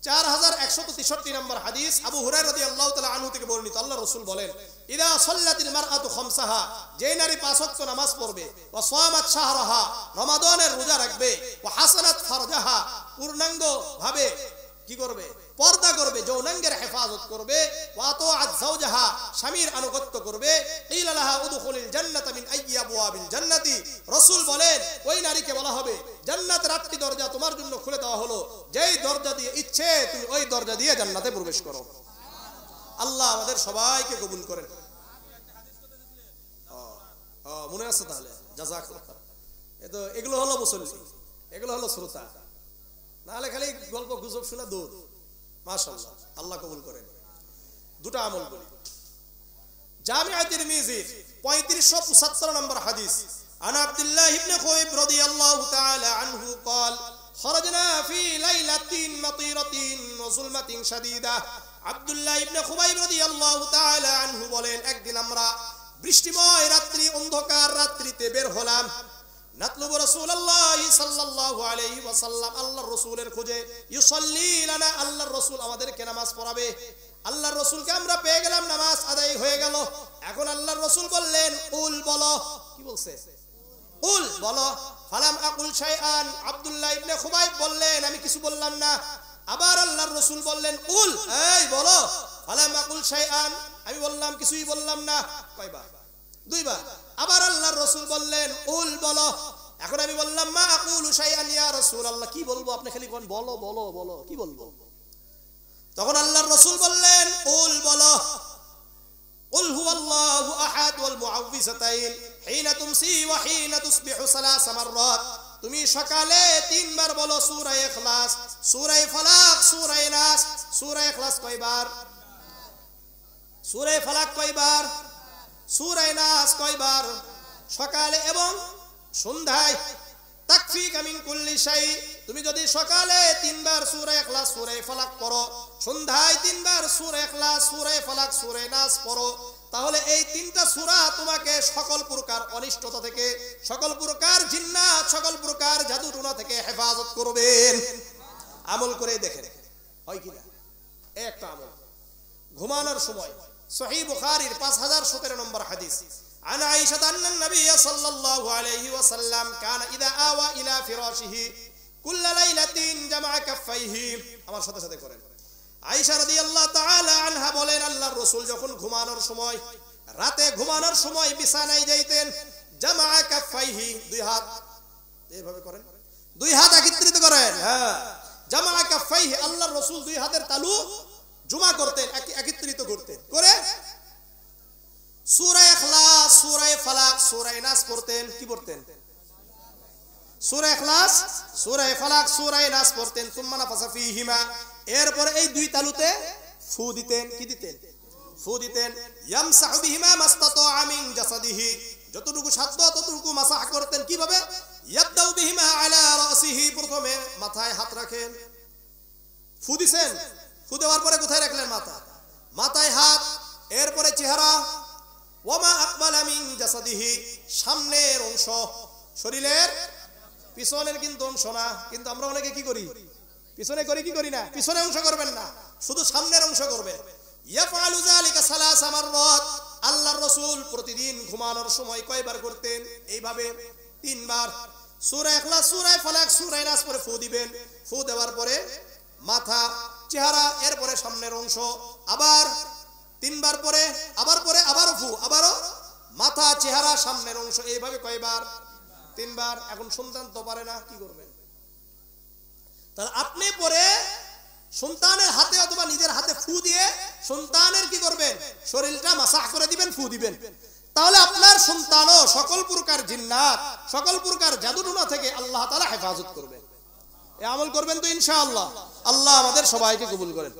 4163 নম্বর হাদিস, আবু হুরায়রা রাদিয়াল্লাহু তাআলা আনহু থেকে বর্ণিত। আল্লাহ রাসূল বলেন, ইদা সাল্লাতিল মারআতু খামসাহা, যে নারী 5 ওয়াক্ত নামাজ পড়বে, ওয়া সামাত শাহরাহা, রমাদানের রোজা রাখবে, ওয়া হাসানাত ফারজাহা, পূর্ণাঙ্গ ভাবে কি করবে? পর্দা করবে, যৌনাঙ্গের হেফাজত করবে, ওয়া আতাআত যাওজাহা, স্বামীর আনুগত্য করবে, ইলা লাহা উদখুলিল জান্নাতা মিন আইয়ি আবওয়াবিল জান্নাতি। রাসূল বলেন, ওই নারীকে বলা হবে জান্নাতের 8টি দরজা তোমার জন্য খুলে দেওয়া হলো, যেই দরজা দিয়ে ইচ্ছে তুমি ওই দরজা দিয়ে জান্নাতে প্রবেশ করো। আল্লাহ আমাদের সবাইকে কবুল করেন। মনে আছে তাহলে? জাযাকাল্লাহ। এগুলো হলো মুসল্লি, এগুলো হলো শ্রোতা, নাহলে খালি গল্প গুজব শোনা দূর। মাশাআল্লাহ, আল্লাহ কবুল করেন। দুটো আমল বলি। জামিআ তিরমিজির 3575 নম্বর হাদিস, আন আব্দুল্লাহ ইবনে খুবাইব রাদিয়াল্লাহু তাআলা আনহু قال خرجنا في ليلة مطيرة وظلمة شديدة। আব্দুল্লাহ ইবনে খুবাইব রাদিয়াল্লাহু তাআলা আনহু বলেন, একদিন আমরা বৃষ্টিময় রাত্রি, অন্ধকার রাত্রিতে বের হলাম। নাতলুবু রাসূলুল্লাহ সাল্লাল্লাহু আলাইহি ওয়াসাল্লাম, আল্লাহর রাসূলের খোঁজে। ইউসাল্লি লানা, আল্লাহর রাসূল আমাদেরকে নামাজ পড়াবে। আল্লাহর রাসূলকে আমরা পেয়ে গেলাম, নামাজ আদায় হয়ে গেল। এখন আল্লাহর রাসূল বললেন, উল বলো। কি বলছে? উল বলো। ফালাম আকুল শাইআন, আব্দুল্লাহ ইবনে খুবাইব বললেন, আমি কিছু বললাম না। আবার আল্লাহর রাসূল বললেন, উল, এই বলো। ফালাম আকুল শাইআন, আমি বললাম, কিছুই বললাম না। কয়বার? 2 বার। আবার আল্লাহর রাসূল বললেন, উল বলো। এখন আমি বললাম, মা আকুলু শাইআন ইয়া রাসূলুল্লাহ, কি বলবো? আপনি খালি কোন বলো বলো বলো, কি বলবো? তখন আল্লাহর রাসূল বললেন, উল বলো। কুল হুয়াল্লাহু আহাদ ওয়াল মুআউযিজাতাইন হিনা তুমসি ওয়া হিনা তুসবিহু 3 মাররাত। তুমি সকালে 3 বার বলো সূরা ইখলাস, সূরা ফালাক, সূরা নাস। সূরা ইখলাস কয়বার? সূরা ফালাক কয়বার? সূরা নাস কয়বার? সকালে এবং সন্ধ্যায়। তাকফিকা মিন কুল্লি শাই, তুমি যদি সকালে 3 বার সূরা ইখলাস, সূরা ফালাক পড়ো, সন্ধ্যায় 3 বার সূরা ইখলাস, সূরা ফালাক, সূরা নাস পড়ো, তাহলে এই 3টা সূরা তোমাকে সকল প্রকার অনিষ্টতা থেকে, সকল প্রকার জিন্নাত, সকল প্রকার জাদু টুনা থেকে হেফাজত করবেন। আমল করে দেখেন হয় কিনা। একটা আমল ঘুমানোর সময়, সহিহ বুখারীর 5017 নম্বর হাদিস, عن عائشة أن النبي صلى الله عليه وسلم كان إذا آوى إلى فراشه كل ليلة جمع كفيه। আমার সাথে সাথে করেন। আয়েশা রাদিয়াল্লাহু তাআলা আনহা বলেন, আল্লাহর রাসূল যখন ঘুমানোর সময়, রাতে ঘুমানোর সময় বিছানায় যাইতেন, জামা কাফাইহি, 2 হাত এইভাবে করেন, 2 হাত একত্রিত করেন। হ্যাঁ, জামা কাফাইহি, আল্লাহর রাসূল 2 হাতের তালু জমা করতেন, একত্রিত করতেন, করে সূরা ইখলাস, সূরা ফালাক, সূরা নাস পড়তেন। কি পড়তেন? সূরা ইখলাস, সূরা ফালাক, সূরা নাস পড়তেন। সুম্মা নাফাসা ফীহিমা, এরপরে এই 2 তালুতে ফু দিতেন। কি দিতেন? ফু দিতেন। ইয়ামসাহু বিহিমা মাস্তাতা মিন জাসাদিহি, যতটুকু সাধ্য ততটুকু মাসাহ করতেন। কিভাবে? ইয়াবদাউ বিহিমা আলা রাসিহি, প্রথমে মাথায় হাত রাখেন। ফু দিছেন, ফু দেওয়ার পরে কোথায় রাখলেন? মাথা, মাথায় হাত, এরপরে চেহারা, ওয়ামা আকবালা মিন জাসাদিহি, সামনের অংশ, শরীরের পিছনের কিন্তু অংশ না। কিন্তু আমরা অনেকে কি করি? পিছনে করি, কি করি না? পিছনে অংশ করবেন না, শুধু সামনের অংশ করবেন। ইয়াফআলু যালিকা 3 মাররাত, আল্লাহর রাসূল প্রতিদিন ঘুমানোর সময় কয়বার করতেন? এইভাবে 3 বার। সূরা ইখলাস, সূরা ফালাক, সূরা নাস পরে ফু দিবেন। ফু দেওয়ার পরে মাথা, চেহারা, এরপরে সামনের অংশ, আবার তিনবার পরে আবারও ফু, আবারও মাথা, চেহারা, সামনের অংশ, এইভাবে কয়বার? তিনবার। এখন সন্তান তো পারে না, কি করবেন? তাহলে আপনি পরে সন্তানের হাতে অথবা নিজের হাতে ফু দিয়ে সন্তানের কি করবেন? শরীরটা মাসাহ করে দিবেন, ফু দিবেন। তাহলে আপনার সন্তানও সকল প্রকার জিন্নাত, সকল প্রকার জাদুটুনা থেকে আল্লাহ তাআলা হেফাজত করবেন। এই আমল করবেন তো ইনশাআল্লাহ। আল্লাহ আমাদের সবাইকে কবুল করেন।